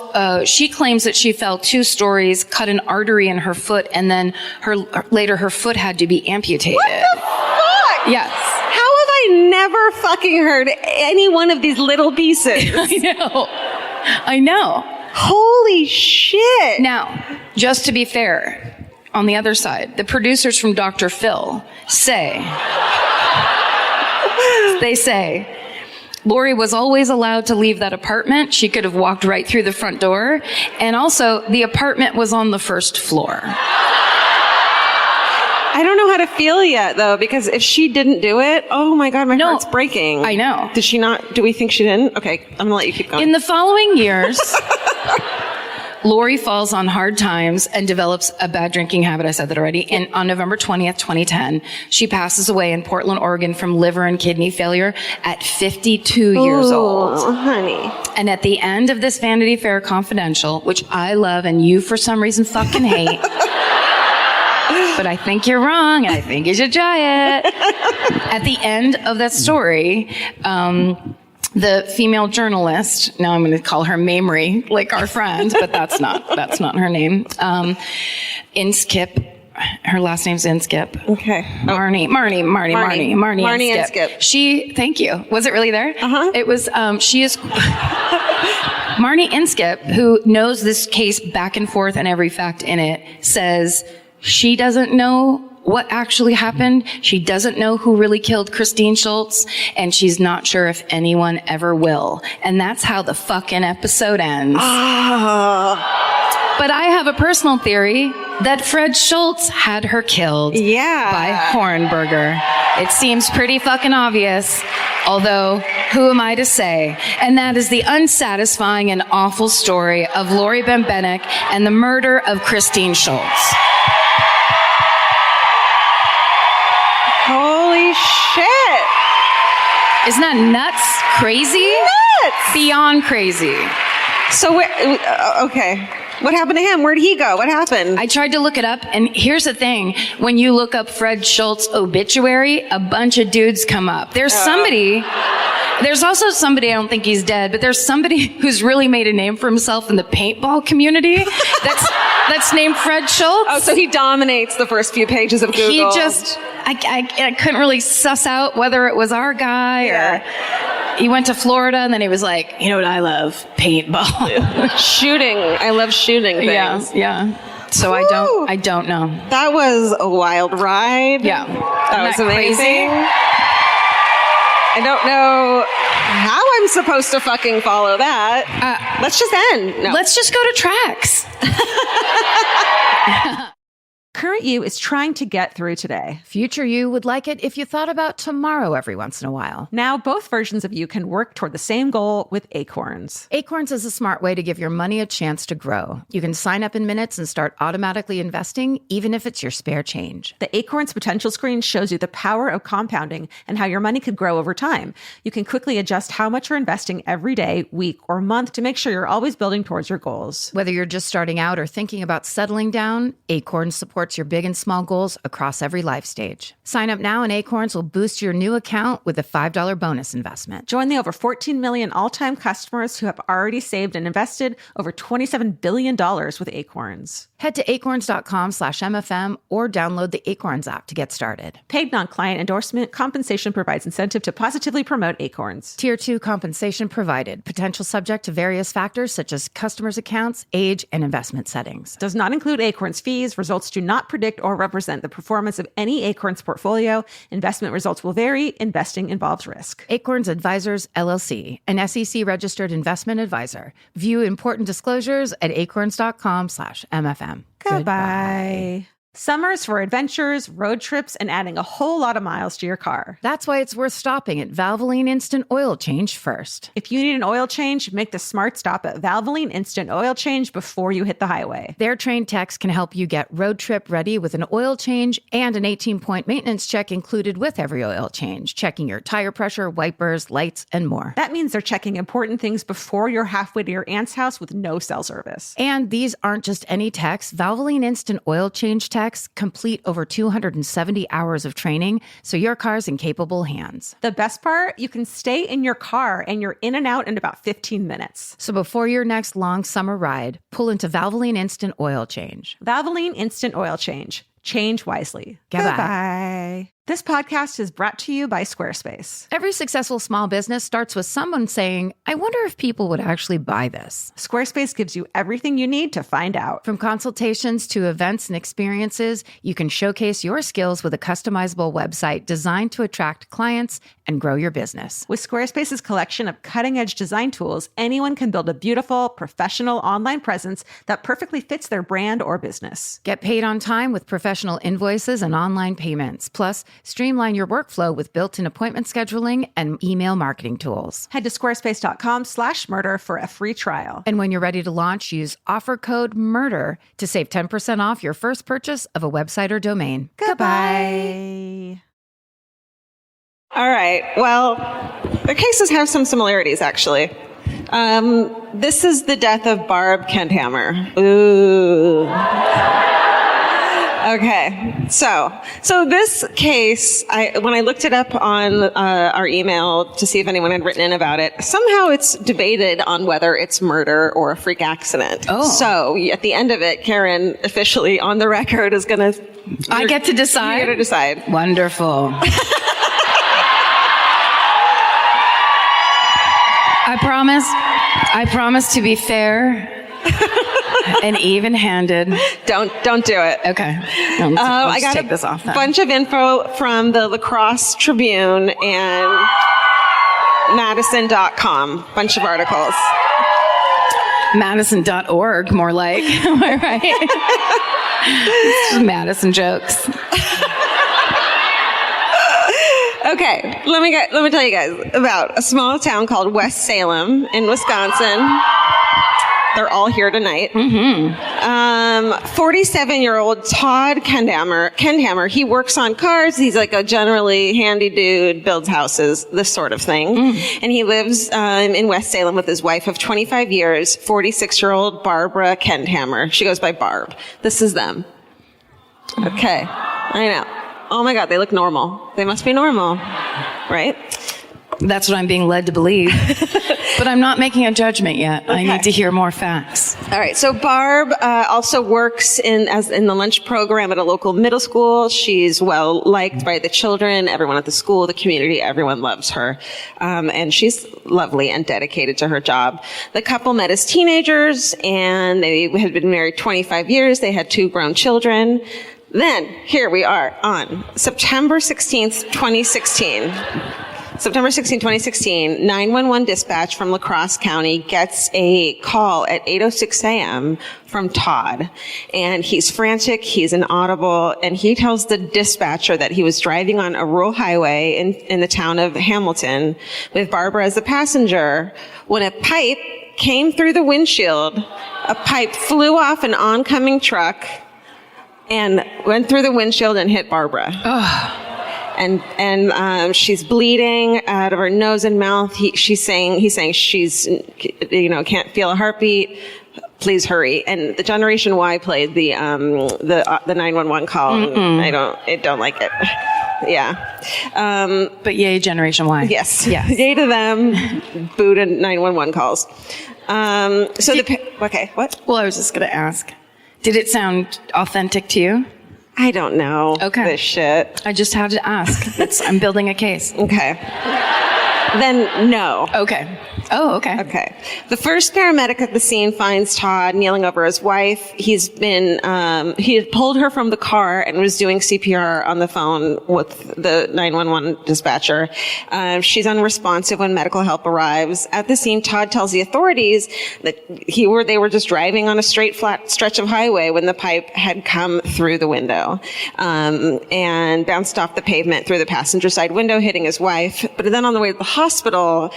she claims that she fell 2 stories, cut an artery in her foot, and then later her foot had to be amputated. What the fuck? Yes. Never fucking heard any one of these little pieces. I know. Holy shit. Now, just to be fair, on the other side, the producers from Dr. Phil say, Laurie was always allowed to leave that apartment. She could have walked right through the front door. And also, the apartment was on the first floor. I don't know how to feel yet, though, because if she didn't do it, oh my God, my heart's breaking. I know. Did she not? Do we think she didn't? Okay, I'm gonna let you keep going. In the following years, Laurie falls on hard times and develops a bad drinking habit. I said that already. And on November 20th, 2010, she passes away in Portland, Oregon from liver and kidney failure at 52 years old. Oh, honey. And at the end of this Vanity Fair Confidential, which I love and you for some reason fucking hate, but I think you're wrong, and I think you should try it. At the end of that story, the female journalist, now I'm going to call her Mamrie, like our friend, but that's not her name. Inskip. Her last name's Inskip. Okay. Marnie Inskip. Thank you. Was it really there? Uh-huh. It was, she is, Marnie Inskip, who knows this case back and forth and every fact in it, says she doesn't know what actually happened. She doesn't know who really killed Christine Schultz, and she's not sure if anyone ever will. And that's how the fucking episode ends. But I have a personal theory that Fred Schultz had her killed by Hornberger. It seems pretty fucking obvious, although who am I to say? And that is the unsatisfying and awful story of Laurie Bembenek and the murder of Christine Schultz. Holy Holy shit. Isn't that nuts? Crazy? Nuts! Beyond crazy. So, okay. What happened to him? Where'd he go? What happened? I tried to look it up, and here's the thing. When you look up Fred Schultz obituary, a bunch of dudes come up. There's also somebody, I don't think he's dead, but there's somebody who's really made a name for himself in the paintball community that's named Fred Schultz. Oh, so he dominates the first few pages of Google. I couldn't really suss out whether it was our guy or he went to Florida and then he was like, you know what I love? Paintball. Shooting. I love shooting things. Yeah. So I don't know. That was a wild ride. Yeah. That was amazing. Crazy? I don't know how I'm supposed to fucking follow that. Let's just end. No. Let's just go to tracks. Current you is trying to get through today. Future you would like it if you thought about tomorrow every once in a while. Now, both versions of you can work toward the same goal with Acorns. Acorns is a smart way to give your money a chance to grow. You can sign up in minutes and start automatically investing, even if it's your spare change. The Acorns potential screen shows you the power of compounding and how your money could grow over time. You can quickly adjust how much you're investing every day, week, or month to make sure you're always building towards your goals. Whether you're just starting out or thinking about settling down, Acorns supports your big and small goals across every life stage. Sign up now and Acorns will boost your new account with a $5 bonus investment. Join the over 14 million all-time customers who have already saved and invested over $27 billion with Acorns. Head to acorns.com/MFM or download the Acorns app to get started. Paid non-client endorsement. Compensation provides incentive to positively promote Acorns. Tier 2 compensation provided. Potential subject to various factors such as customers' accounts, age, and investment settings. Does not include Acorns fees. Results do not predict or represent the performance of any Acorns portfolio. Investment results will vary. Investing involves risk. Acorns Advisors, LLC, an SEC-registered investment advisor. View important disclosures at acorns.com/MFM. Goodbye. Summer's for adventures, road trips, and adding a whole lot of miles to your car. That's why it's worth stopping at Valvoline Instant Oil Change first. If you need an oil change, make the smart stop at Valvoline Instant Oil Change before you hit the highway. Their trained techs can help you get road trip ready with an oil change and an 18-point maintenance check included with every oil change, checking your tire pressure, wipers, lights, and more. That means they're checking important things before you're halfway to your aunt's house with no cell service. And these aren't just any techs. Valvoline Instant Oil Change techs complete over 270 hours of training, so your car's in capable hands. The best part, you can stay in your car and you're in and out in about 15 minutes. So before your next long summer ride, pull into Valvoline Instant Oil Change. Valvoline Instant Oil Change. Change wisely. Goodbye. This podcast is brought to you by Squarespace. Every successful small business starts with someone saying, I wonder if people would actually buy this. Squarespace gives you everything you need to find out. From consultations to events and experiences, you can showcase your skills with a customizable website designed to attract clients and grow your business. With Squarespace's collection of cutting-edge design tools, anyone can build a beautiful, professional online presence that perfectly fits their brand or business. Get paid on time with professional invoices and online payments. Plus, streamline your workflow with built-in appointment scheduling and email marketing tools. Head to squarespace.com/murder for a free trial. And when you're ready to launch, use offer code MURDER to save 10% off your first purchase of a website or domain. Goodbye. All right. Well, the cases have some similarities, actually. This is the death of Barb Kendhammer. Ooh. Okay, so this case, when I looked it up on our email to see if anyone had written in about it, somehow it's debated on whether it's murder or a freak accident. Oh. So at the end of it, Karen, officially on the record, is going to... I get to decide? You get to decide. Wonderful. I promise to be fair and even-handed. Don't do it. Okay. I'll I got take this off then. A bunch of info from the La Crosse Tribune and Madison.com. Bunch of articles. Madison.org, more like. Am I right? It's just Madison jokes. Okay, let me tell you guys about a small town called West Salem in Wisconsin. They're all here tonight. Mm-hmm. 47-year-old Todd Kendhammer, he works on cars. He's like a generally handy dude, builds houses, this sort of thing. And he lives in West Salem with his wife of 25 years, 46-year-old Barbara Kendhammer. She goes by Barb. This is them. Okay. I know. Oh my God, they look normal. They must be normal, right? That's what I'm being led to believe. But I'm not making a judgment yet. Okay. I need to hear more facts. All right. So Barb also works in the lunch program at a local middle school. She's well liked by the children, everyone at the school, the community. Everyone loves her, and she's lovely and dedicated to her job. The couple met as teenagers, and they had been married 25 years. They had 2 grown children. Then here we are on September 16th, 2016. September 16, 2016, 911 dispatch from La Crosse County gets a call at 8:06 a.m. from Todd. And he's frantic, he's inaudible, and he tells the dispatcher that he was driving on a rural highway in the town of Hamilton with Barbara as the passenger when a pipe came through the windshield. A pipe flew off an oncoming truck and went through the windshield and hit Barbara. And she's bleeding out of her nose and mouth. He's saying she's, can't feel a heartbeat. Please hurry. And the Generation Y played the 911 call. I don't like it. Yeah. But yay, Generation Y. Yes. Yes. Yay to them. Boo to 911 calls. Okay, what? Well, I was just going to ask, did it sound authentic to you? I don't know. Okay. This shit. I just had to ask. I'm building a case. Okay. Then no. Okay. Oh, okay. Okay. The first paramedic at the scene finds Todd kneeling over his wife. He had pulled her from the car and was doing CPR on the phone with the 911 dispatcher. She's unresponsive when medical help arrives. At the scene, Todd tells the authorities that they were just driving on a straight, flat stretch of highway when the pipe had come through the window, and bounced off the pavement through the passenger side window, hitting his wife. But then on the way to the hospital,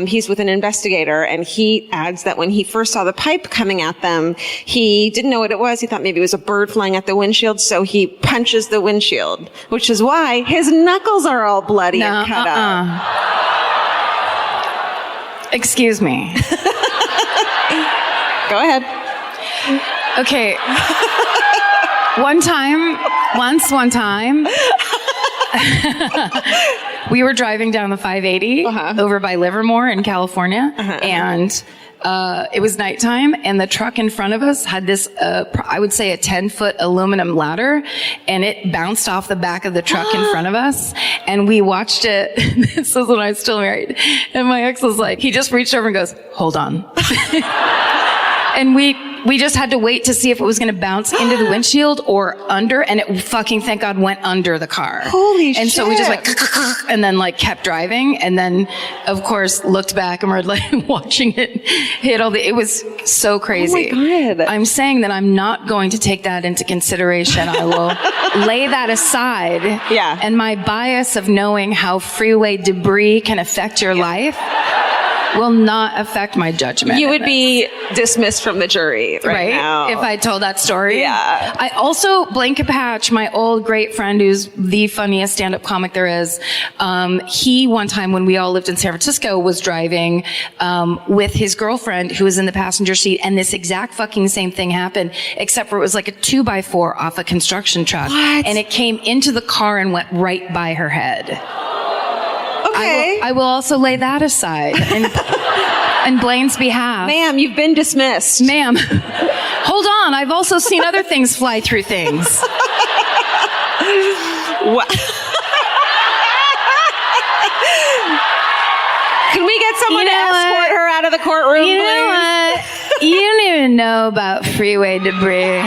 he's with an investigator, and he adds that when he first saw the pipe coming at them, he didn't know what it was. He thought maybe it was a bird flying at the windshield, so he punches the windshield, which is why his knuckles are all bloody and cut up. Excuse me. Go ahead. Okay. One time, we were driving down the 580 over by Livermore in California, and it was nighttime, and the truck in front of us had this, I would say a 10-foot aluminum ladder, and it bounced off the back of the truck in front of us, and we watched it. This was when I was still married, and my ex was like, he just reached over and goes, "Hold on." And we just had to wait to see if it was going to bounce into the windshield or under, and it fucking, thank God, went under the car. Holy shit. And so we just like, and then like kept driving, and then of course looked back and we're like watching it hit it was so crazy. Oh my God. I'm saying that I'm not going to take that into consideration. I will lay that aside. Yeah. And my bias of knowing how freeway debris can affect your life will not affect my judgment. You would be dismissed from the jury right now. If I told that story. Yeah. I also, Blaine Capatch, my old great friend who's the funniest stand-up comic there is, he one time when we all lived in San Francisco was driving with his girlfriend who was in the passenger seat, and this exact fucking same thing happened, except for it was like a 2x4 off a construction truck. What? And it came into the car and went right by her head. Okay. I will also lay that aside and Blaine's behalf. Ma'am, you've been dismissed. Ma'am, hold on. I've also seen other things fly through things. What? Can we get someone to escort her out of the courtroom, You know what? You don't even know about freeway debris.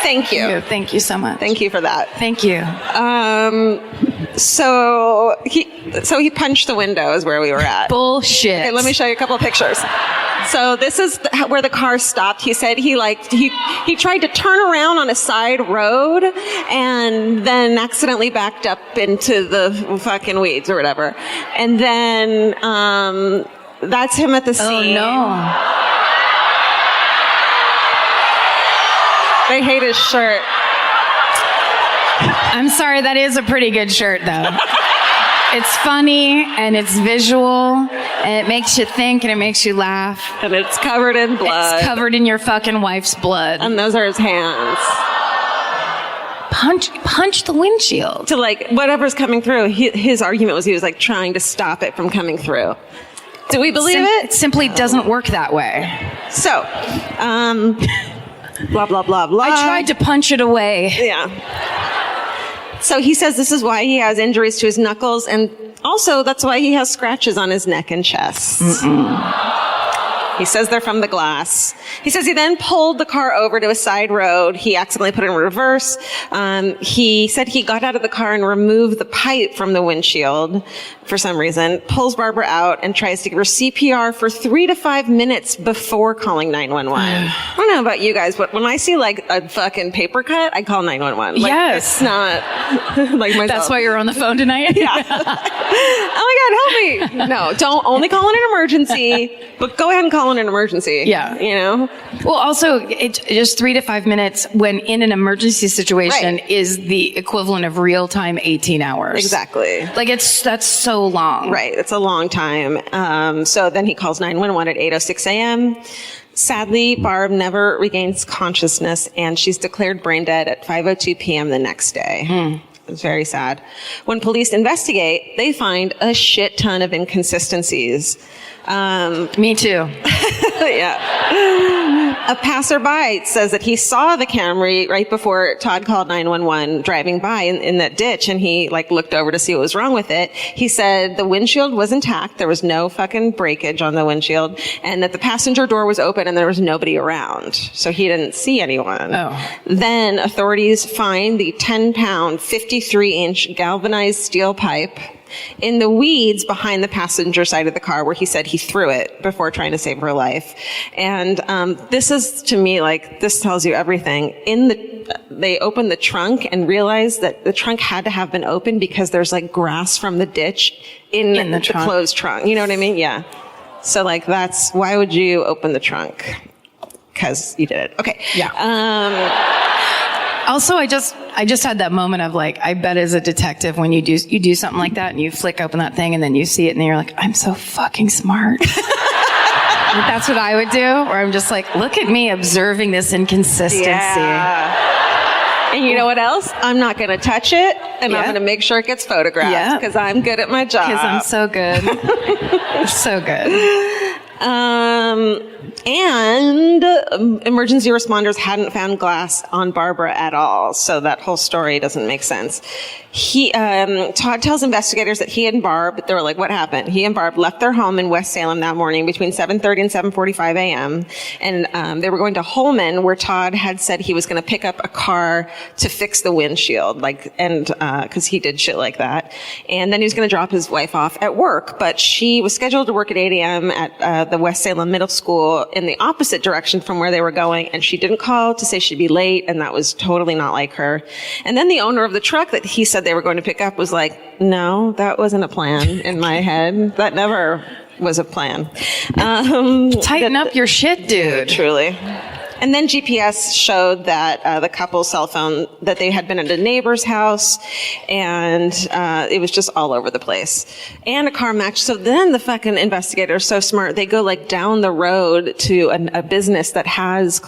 Thank you. Thank you so much. Thank you for that. Thank you. So he punched the window is where we were at. Bullshit. Okay, let me show you a couple of pictures. So this is where the car stopped. He said he tried to turn around on a side road and then accidentally backed up into the fucking weeds or whatever. And then That's him at the Oh, scene. no. They hate his shirt. I'm sorry, that is a pretty good shirt, though. It's funny, and it's visual, and it makes you think, and it makes you laugh. And it's covered in blood. It's covered in your fucking wife's blood. And those are his hands. Punch the windshield. To like, whatever's coming through, his argument was he was like trying to stop it from coming through. Do we believe it? It simply doesn't work that way. So, blah, blah, blah, blah. I tried to punch it away. Yeah. So he says this is why he has injuries to his knuckles, and also that's why he has scratches on his neck and chest. He says they're from the glass. He says he then pulled the car over to a side road. He accidentally put it in reverse. He said he got out of the car and removed the pipe from the windshield for some reason, pulls Barbara out and tries to give her CPR for 3 to 5 minutes before calling 911. I don't know about you guys, but when I see like a fucking paper cut, I call 911. Like, Yes. It's not like myself. That's why you're on the phone tonight? Yeah. Oh my God, help me. No, don't only call in an emergency, but go ahead and call in an emergency. Yeah. You know? Well, also, it's just 3 to 5 minutes when in an emergency situation Right. is the equivalent of real time 18 hours. Exactly. Like that's so long. Right. It's a long time. So then he calls 911 at 8:06 a.m. Sadly, Barb never regains consciousness, and she's declared brain dead at 5:02 p.m. the next day. It's very sad. When police investigate, they find a shit ton of inconsistencies. Me too. Yeah. A passerby says that he saw the Camry right before Todd called 911 driving by in that ditch, and he like looked over to see what was wrong with it. He said the windshield was intact. There was no fucking breakage on the windshield, and that the passenger door was open and there was nobody around. So he didn't see anyone. Oh. Then authorities find the 10-pound, 53-inch galvanized steel pipe in the weeds behind the passenger side of the car, where he said he threw it before trying to save her life. And this is, to me, like, this tells you everything. They opened the trunk and realized that the trunk had to have been opened because there's like grass from the ditch in the trunk. closed trunk. You know what I mean? Yeah. So like, that's why would you open the trunk? Because you did it. Okay. Yeah. Also, I just had that moment of like, I bet as a detective when you do something like that and you flick open that thing and then you see it and then you're like, I'm so fucking smart. Like, that's what I would do. Or I'm just like, look at me observing this inconsistency. Yeah. And you know what else? I'm not going to touch it, and I'm going to make sure it gets photographed because I'm good at my job. Because I'm so good. So good. And emergency responders hadn't found glass on Barbara at all, so that whole story doesn't make sense. Todd tells investigators that he and Barb, they were like, what happened? He and Barb left their home in West Salem that morning between 7:30 and 7:45 a.m. And they were going to Holman, where Todd had said he was going to pick up a car to fix the windshield, because he did shit like that. And then he was going to drop his wife off at work, but she was scheduled to work at 8 a.m. at the West Salem Middle School in the opposite direction from where they were going, and she didn't call to say she'd be late, and that was totally not like her. And then the owner of the truck that he said they were going to pick up was like, no, that wasn't a plan in my head. That never was a plan. Tighten up your shit, dude. Truly. And then GPS showed that the couple's cell phone, that they had been at a neighbor's house, and it was just all over the place. And a car match. So then the fucking investigators, so smart, they go like down the road to a business that has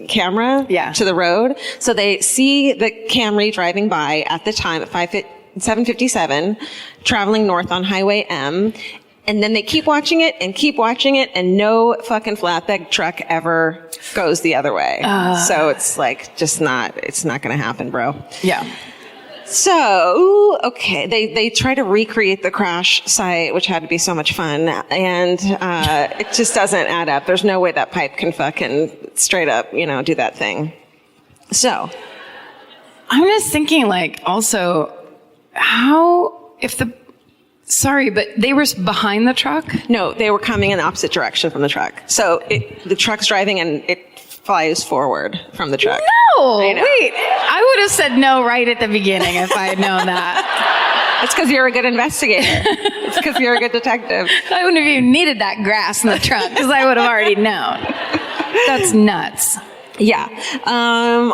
camera to the road. So they see the Camry driving by at the time at 7:57, traveling north on Highway M. And then they keep watching it, and no fucking flatbed truck ever goes the other way. So it's like, it's not going to happen, bro. Yeah. So, okay, they try to recreate the crash site, which had to be so much fun, and it just doesn't add up. There's no way that pipe can fucking straight up, do that thing. So, I'm just thinking, like, also, sorry, but they were behind the truck? No, they were coming in the opposite direction from the truck. So the truck's driving and it flies forward from the truck. No! Wait, I would have said no right at the beginning if I had known that. It's because you're a good investigator. It's because you're a good detective. I wouldn't have even needed that grass in the trunk because I would have already known. That's nuts. Yeah.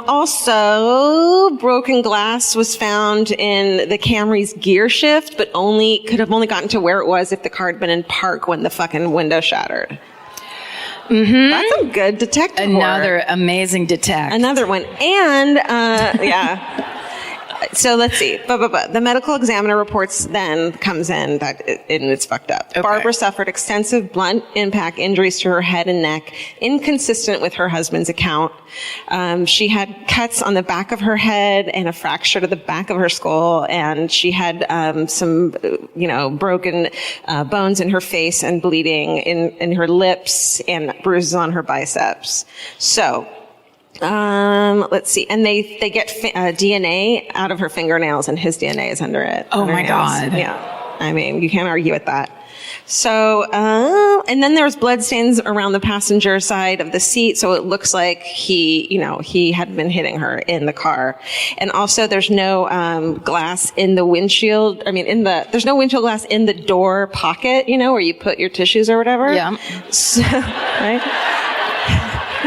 Also, broken glass was found in the Camry's gear shift, but could have only gotten to where it was if the car had been in park when the fucking window shattered. Mm-hmm. That's some good detective Another work. Amazing detect. Another one. And, yeah. So let's see. The medical examiner reports then comes in that it's fucked up. Okay. Barbara suffered extensive blunt impact injuries to her head and neck, inconsistent with her husband's account. She had cuts on the back of her head and a fracture to the back of her skull, and she had some, broken bones in her face and bleeding in her lips and bruises on her biceps. So. Let's see. And they get DNA out of her fingernails, and his DNA is under it. Oh my God. Yeah. I mean, you can't argue with that. So, and then there's blood stains around the passenger side of the seat. So it looks like he had been hitting her in the car. And also there's no, glass in the windshield. There's no windshield glass in the door pocket, where you put your tissues or whatever. Yeah. So, right?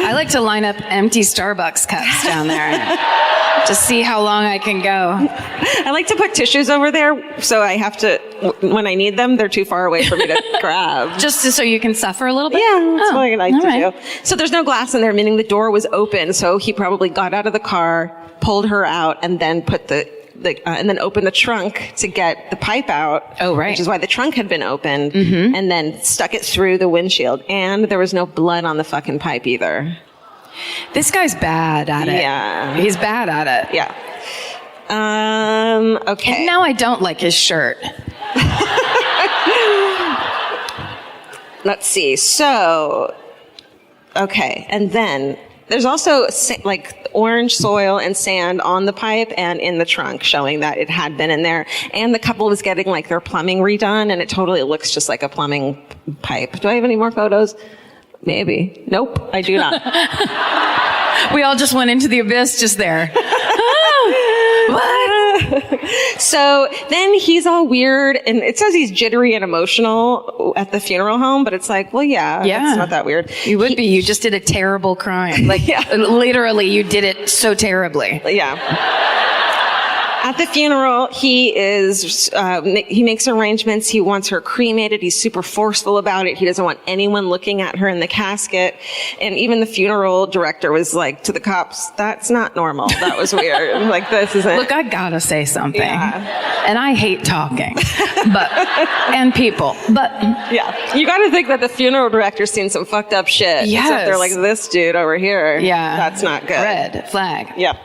I like to line up empty Starbucks cups down there to see how long I can go. I like to put tissues over there, so I have to, when I need them, they're too far away for me to grab. Just so you can suffer a little bit? Yeah, that's what I like to right. do. So there's no glass in there, meaning the door was open, so he probably got out of the car, pulled her out, and then put and then opened the trunk to get the pipe out. Oh, right. Which is why the trunk had been opened, and then stuck it through the windshield. And there was no blood on the fucking pipe either. This guy's bad at it. Yeah. He's bad at it. Yeah. Okay. And now I don't like his shirt. Let's see. So, okay. And then there's also orange soil and sand on the pipe and in the trunk, showing that it had been in there. And the couple was getting their plumbing redone, and it totally looks just like a plumbing pipe. Do I have any more photos? Maybe. Nope, I do not. We all just went into the abyss just there. What? So then he's all weird, and it says he's jittery and emotional at the funeral home, but it's well, yeah. It's not that weird. You would be. You just did a terrible crime. Literally, you did it so terribly. Yeah. At the funeral, he makes arrangements. He wants her cremated. He's super forceful about it. He doesn't want anyone looking at her in the casket. And even the funeral director was to the cops, that's not normal. That was weird. This isn't. Look, I gotta say something. Yeah. And I hate talking, and people, but. Yeah. You gotta think that the funeral director's seen some fucked up shit. Yes. Except they're this dude over here. Yeah. That's not good. Red flag. Yeah.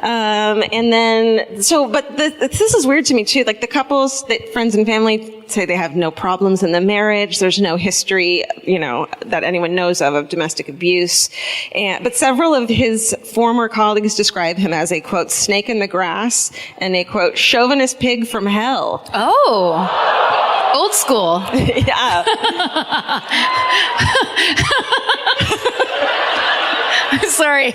And then, but this is weird to me too. The couples, friends and family say they have no problems in the marriage. There's no history, that anyone knows of domestic abuse. But several of his former colleagues describe him as a, quote, snake in the grass and a, quote, chauvinist pig from hell. Oh, old school. Yeah. Sorry.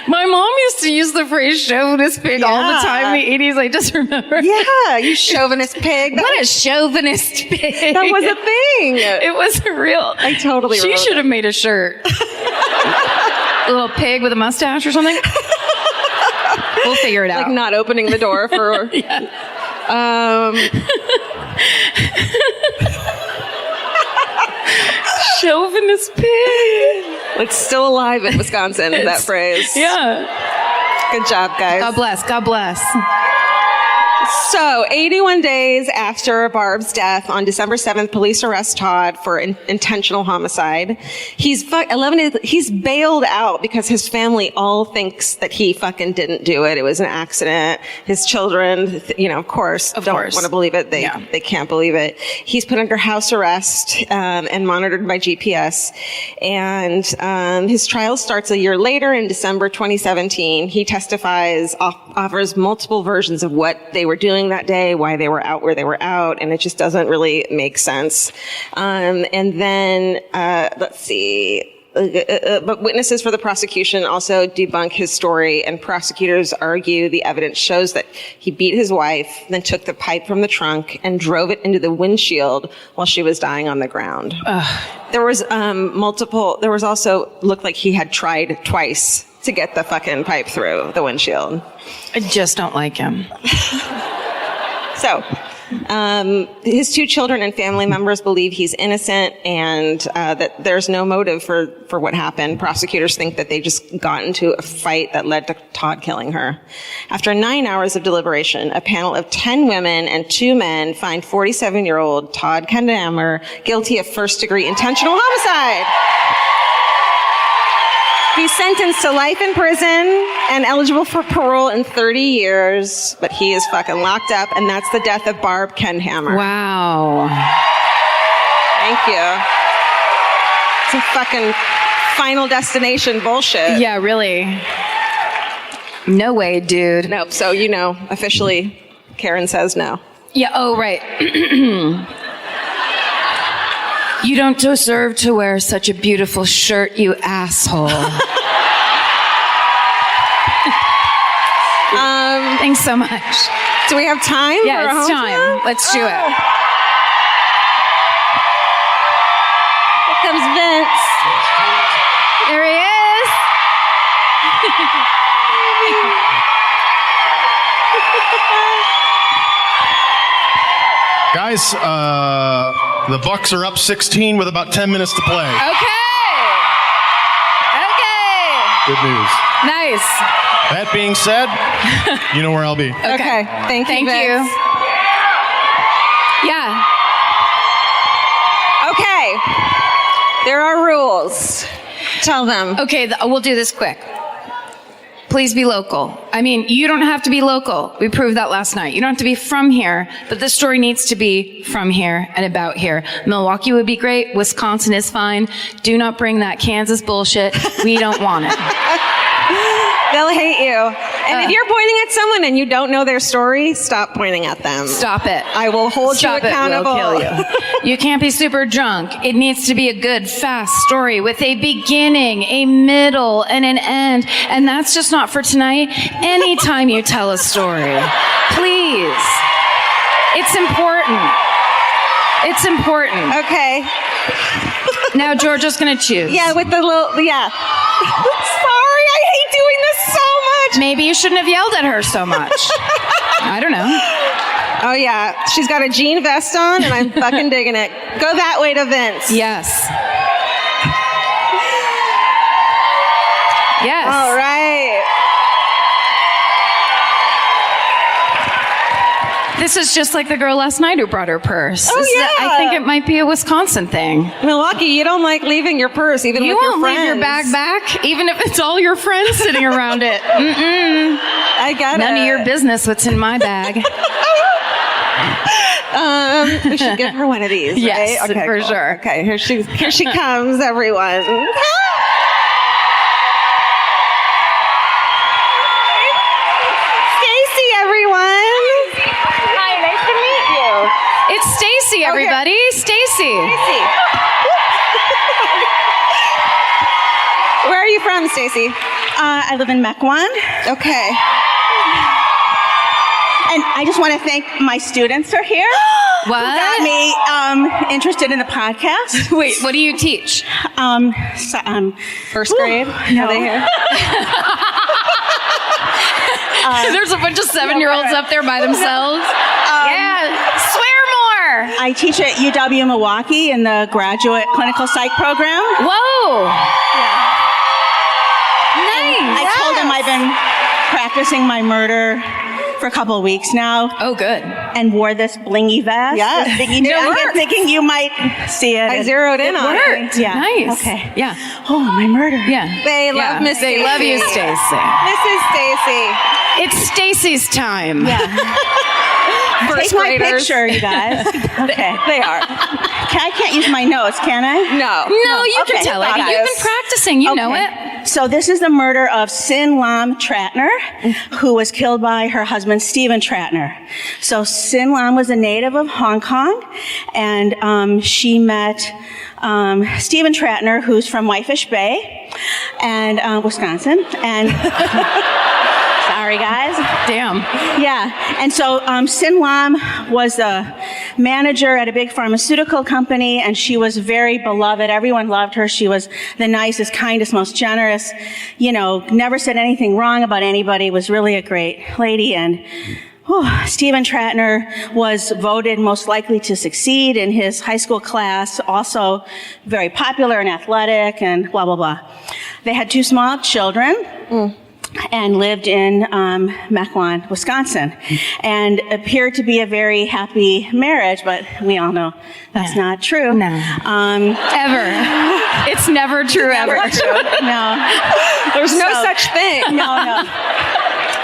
My mom used to use the phrase chauvinist pig all the time in the 80s. I just remember. Yeah, you chauvinist pig. What a chauvinist pig. That was a thing. It was a real. I totally She wrote should have made a shirt. A little pig with a mustache or something. We'll figure it out. Not opening the door for. Chauvinist pig. It's still alive in Wisconsin, that phrase. Yeah. Good job, guys. God bless. God bless. So, 81 days after Barb's death, on December 7th, police arrest Todd for intentional homicide. He's bailed out because his family all thinks that he fucking didn't do it. It was an accident. His children, of course, don't want to believe it. They can't believe it. He's put under house arrest, and monitored by GPS. And, his trial starts a year later in December 2017. He testifies, offers multiple versions of what they were doing that day, why they were out where they were out, and it just doesn't really make sense. And then, let's see. but witnesses for the prosecution also debunk his story, and prosecutors argue the evidence shows that he beat his wife, then took the pipe from the trunk and drove it into the windshield while she was dying on the ground. There was there was also, looked like he had tried twice to get the fucking pipe through the windshield. I just don't like him. So, his 2 children and family members believe he's innocent, and that there's no motive for what happened. Prosecutors think that they just got into a fight that led to Todd killing her. After 9 hours of deliberation, a panel of 10 women and 2 men find 47-year-old Todd Kendhammer guilty of first-degree intentional homicide. He's sentenced to life in prison and eligible for parole in 30 years, but he is fucking locked up, and that's the death of Barb Kendhammer. Wow. Thank you. It's a fucking Final Destination bullshit. Yeah, really. No way, dude. Nope. So, officially, Karen says no. Yeah, oh, right. You don't deserve to wear such a beautiful shirt, you asshole. Thanks so much. Do we have time? Yeah, for a it's home time. tour? Let's do it. Here comes Vince. There he is. Guys, the Bucks are up 16 with about 10 minutes to play. Okay. Good news. Nice. That being said, you know where I'll be. Okay. Thank you, Thank Vince. you. Yeah. Okay. There are rules. Tell them. Okay, we'll do this quick. Please be local. I mean, you don't have to be local. We proved that last night. You don't have to be from here, but this story needs to be from here and about here. Milwaukee would be great. Wisconsin is fine. Do not bring that Kansas bullshit. We don't want it. They'll hate you. And if you're pointing at someone and you don't know their story, stop pointing at them. Stop it. I will hold Stop you accountable. It. We'll kill you. You can't be super drunk. It needs to be a good, fast story with a beginning, a middle, and an end. And that's just not for tonight. Anytime you tell a story, please. It's important. It's important. Okay. Now Georgia's gonna choose. Yeah, with the little, yeah. Sorry, I hate doing this so much. Maybe you shouldn't have yelled at her so much. I don't know. Oh yeah, she's got a jean vest on and I'm fucking digging it. Go that way to Vince. Yes. Yes. All right. This is just like the girl last night who brought her purse. Oh, yeah. I think it might be a Wisconsin thing. Milwaukee, you don't like leaving your purse even You with your won't friends. leave your bag back, even if it's all your friends sitting around it. Mm-mm. I got it. None of your business what's in my bag. We should give her one of these. Yes, right? Okay, for cool. sure. Okay, here she comes, everyone. Stacy, everyone. Hi, nice to meet you. It's Stacy, everybody. Stacy. Stacy. Where are you from, Stacy? I live in Mequon. Okay. And I just want to thank my students are here. What? Who got me interested in the podcast. Wait, what do you teach? First grade? No. Are they here? There's a bunch of 7-year-olds up there by themselves. Yeah, swear more. I teach at UW Milwaukee in the graduate clinical psych program. Whoa. Nice. I told them I've been practicing my murder for a couple of weeks now. Oh, good. And wore this blingy vest. Yes. Thinking, thinking you might see it. I zeroed in on it. Worked. Yeah. Nice. Okay. Yeah. Oh, my murder. Yeah. They love Miss They love you, Stacy. Stacy. Mrs. Stacy. It's Stacy's time. Yeah. First Take my graders. picture, you guys. Okay. They are. I can't use my notes, can I? No. No, you Okay. can tell it. Got You've it. been practicing. You know it. So this is the murder of Sin Lam Tratner, who was killed by her husband, Stephen Tratner. So Sin Lam was a native of Hong Kong, and she met Stephen Tratner, who's from Whitefish Bay and Wisconsin, and sorry guys. Damn. Yeah, and so Sin Lam was a manager at a big pharmaceutical company, and she was very beloved. Everyone loved her. She was the nicest, kindest, most generous. Never said anything wrong about anybody. Was really a great lady. And Stephen Tratner was voted most likely to succeed in his high school class. Also very popular and athletic, and blah blah blah. They had 2 small children. And lived in Mequon, Wisconsin, and appeared to be a very happy marriage, but we all know that's not true. No. Ever. It's never true ever. Never true. No. There's no such thing. No.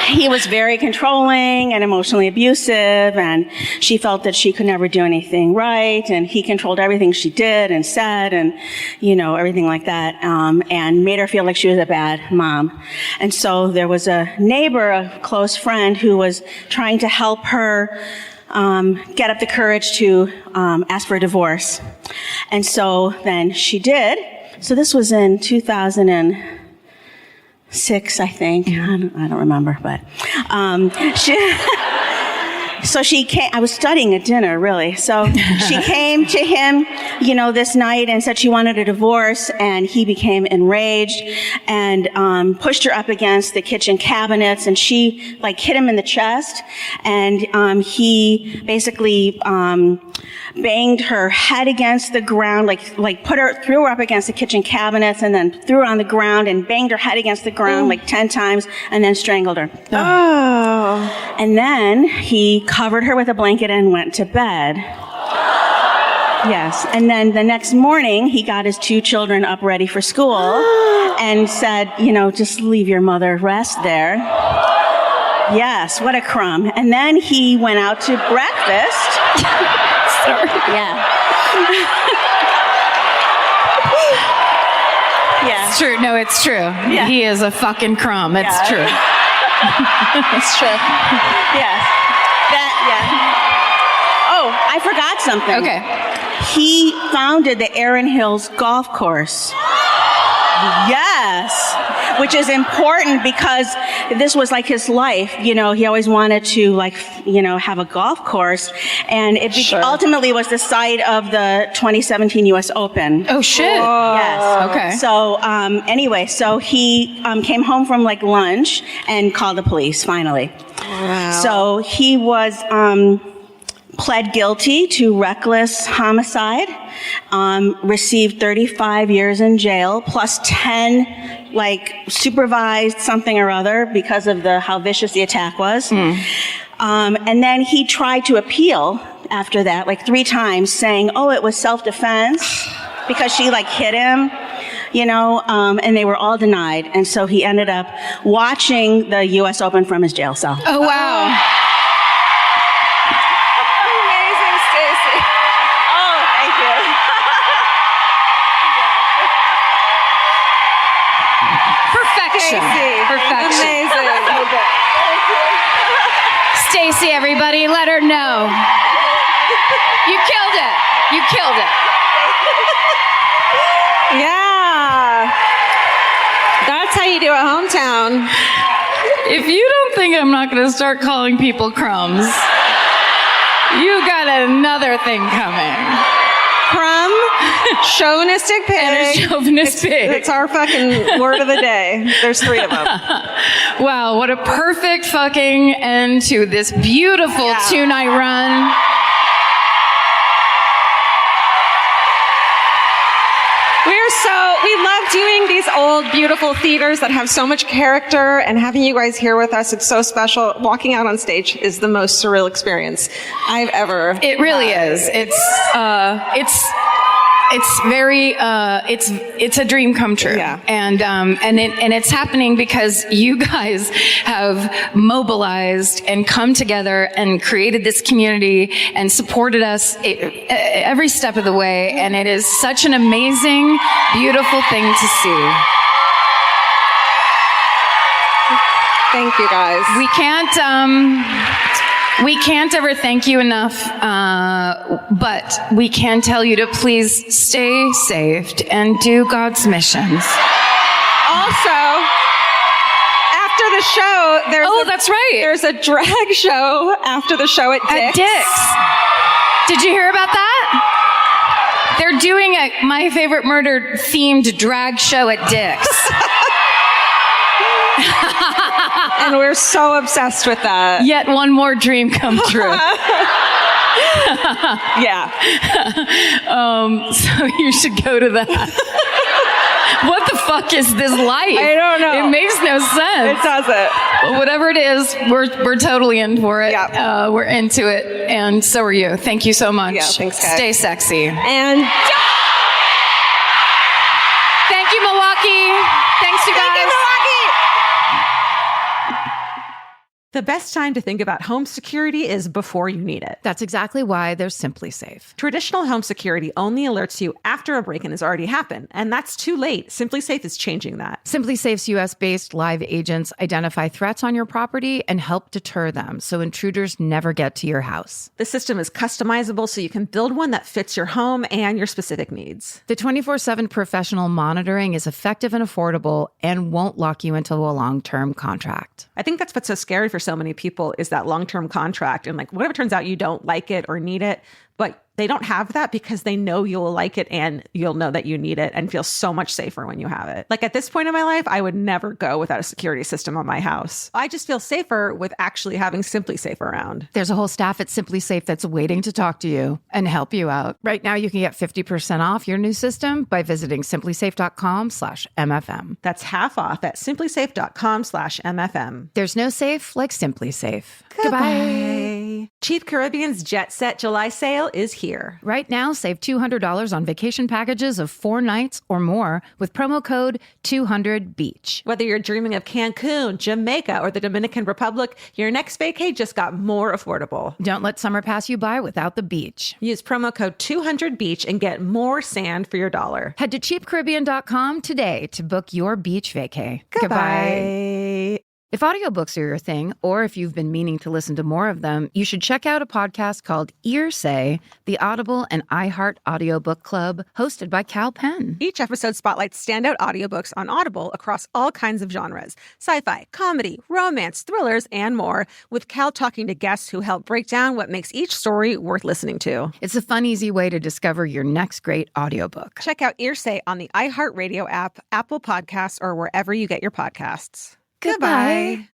He was very controlling and emotionally abusive, and she felt that she could never do anything right, and he controlled everything she did and said, and, everything like that, and made her feel like she was a bad mom. And so there was a neighbor, a close friend, who was trying to help her get up the courage to ask for a divorce. And so then she did. So this was in 2006, I think. I don't remember, but so she came. I was studying at dinner, really. So she came to him, this night and said she wanted a divorce, and he became enraged and pushed her up against the kitchen cabinets, and she hit him in the chest, and he basically banged her head against the ground, threw her up against the kitchen cabinets, and then threw her on the ground and banged her head against the ground 10 times, and then strangled her. Oh. And then he covered her with a blanket and went to bed. Yes. And then the next morning, he got his 2 children up ready for school and said, just leave your mother rest there. Yes, what a crumb. And then he went out to breakfast. Sorry. Yeah. Yeah. It's true. No, it's true. Yeah. He is a fucking crumb. It's Yeah. true. It's true. Yes. Oh, I forgot something. Okay. He founded the Erin Hills Golf Course. Yes. Which is important because this was his life. He always wanted to have a golf course, and it ultimately was the site of the 2017 U.S. Open. Oh shit. Yes. Okay. So anyway, so he came home from lunch and called the police finally. Wow. So he was pled guilty to reckless homicide, received 35 years in jail, plus 10 supervised something or other because of how vicious the attack was. And then he tried to appeal after that 3 times, saying, it was self-defense because she hit him, and they were all denied. And so he ended up watching the U.S. Open from his jail cell. Oh wow. Amazing, Stacey. Oh, thank you. Perfection. Perfection. Amazing. Stacey, everybody, let her know. You killed it. You killed it. Yeah. That's how you do a hometown. If you don't think I'm not going to start calling people crumbs, you got another thing coming. Crumb, chauvinistic pig. And a chauvinist pig. It's our fucking word of the day. There's 3 of them. Wow, what a perfect fucking end to this beautiful 2-night run. We love doing these old, beautiful theaters that have so much character, and having you guys here with us, it's so special. Walking out on stage is the most surreal experience I've ever It really is. It's very, it's a dream come true. Yeah. And it's happening because you guys have mobilized and come together and created this community and supported us every step of the way. And it is such an amazing, beautiful thing to see. Thank you, guys. We We can't ever thank you enough, but we can tell you to please stay safe and do God's missions. Also, after the show, that's right. There's a drag show after the show at Dick's. At Dick's. Did you hear about that? They're doing a My Favorite Murder themed drag show at Dick's. And we're so obsessed with that. Yet one more dream come true. Yeah. So you should go to that. What the fuck is this life? I don't know. It makes no sense. It doesn't. Well, whatever it is, we're totally in for it. Yeah. We're into it, and so are you. Thank you so much. Yeah, thanks, Kay. Stay sexy. And Thank you, Milwaukee. Thanks, you guys. thank you, Milwaukee. The best time to think about home security is before you need it. That's exactly why there's Simply Safe. Traditional home security only alerts you after a break-in has already happened, and that's too late. Simply Safe is changing that. Simply Safe's US-based live agents identify threats on your property and help deter them so intruders never get to your house. The system is customizable so you can build one that fits your home and your specific needs. The 24/7 professional monitoring is effective and affordable and won't lock you into a long-term contract. I think that's what's so scary for so many people is that long-term contract. And like, what if it turns out you don't like it or need it, but they don't have that because they know you'll like it and you'll know that you need it and feel so much safer when you have it. Like at this point in my life, I would never go without a security system on my house. I just feel safer with actually having Simply Safe around. There's a whole staff at Simply Safe that's waiting to talk to you and help you out. Right now, you can get 50% off your new system by visiting simplysafe.com/MFM. That's half off at simplysafe.com/MFM. There's no safe like Simply Safe. Goodbye. Cheap Caribbean's Jet Set July sale is here. Right now, save $200 on vacation packages of 4 nights or more with promo code 200BEACH. Whether you're dreaming of Cancun, Jamaica, or the Dominican Republic, your next vacay just got more affordable. Don't let summer pass you by without the beach. Use promo code 200BEACH and get more sand for your dollar. Head to cheapcaribbean.com today to book your beach vacay. Goodbye. If audiobooks are your thing, or if you've been meaning to listen to more of them, you should check out a podcast called Earsay, the Audible and iHeart Audiobook Club, hosted by Cal Penn. Each episode spotlights standout audiobooks on Audible across all kinds of genres: sci-fi, comedy, romance, thrillers, and more, with Cal talking to guests who help break down what makes each story worth listening to. It's a fun, easy way to discover your next great audiobook. Check out Earsay on the iHeartRadio app, Apple Podcasts, or wherever you get your podcasts. Goodbye.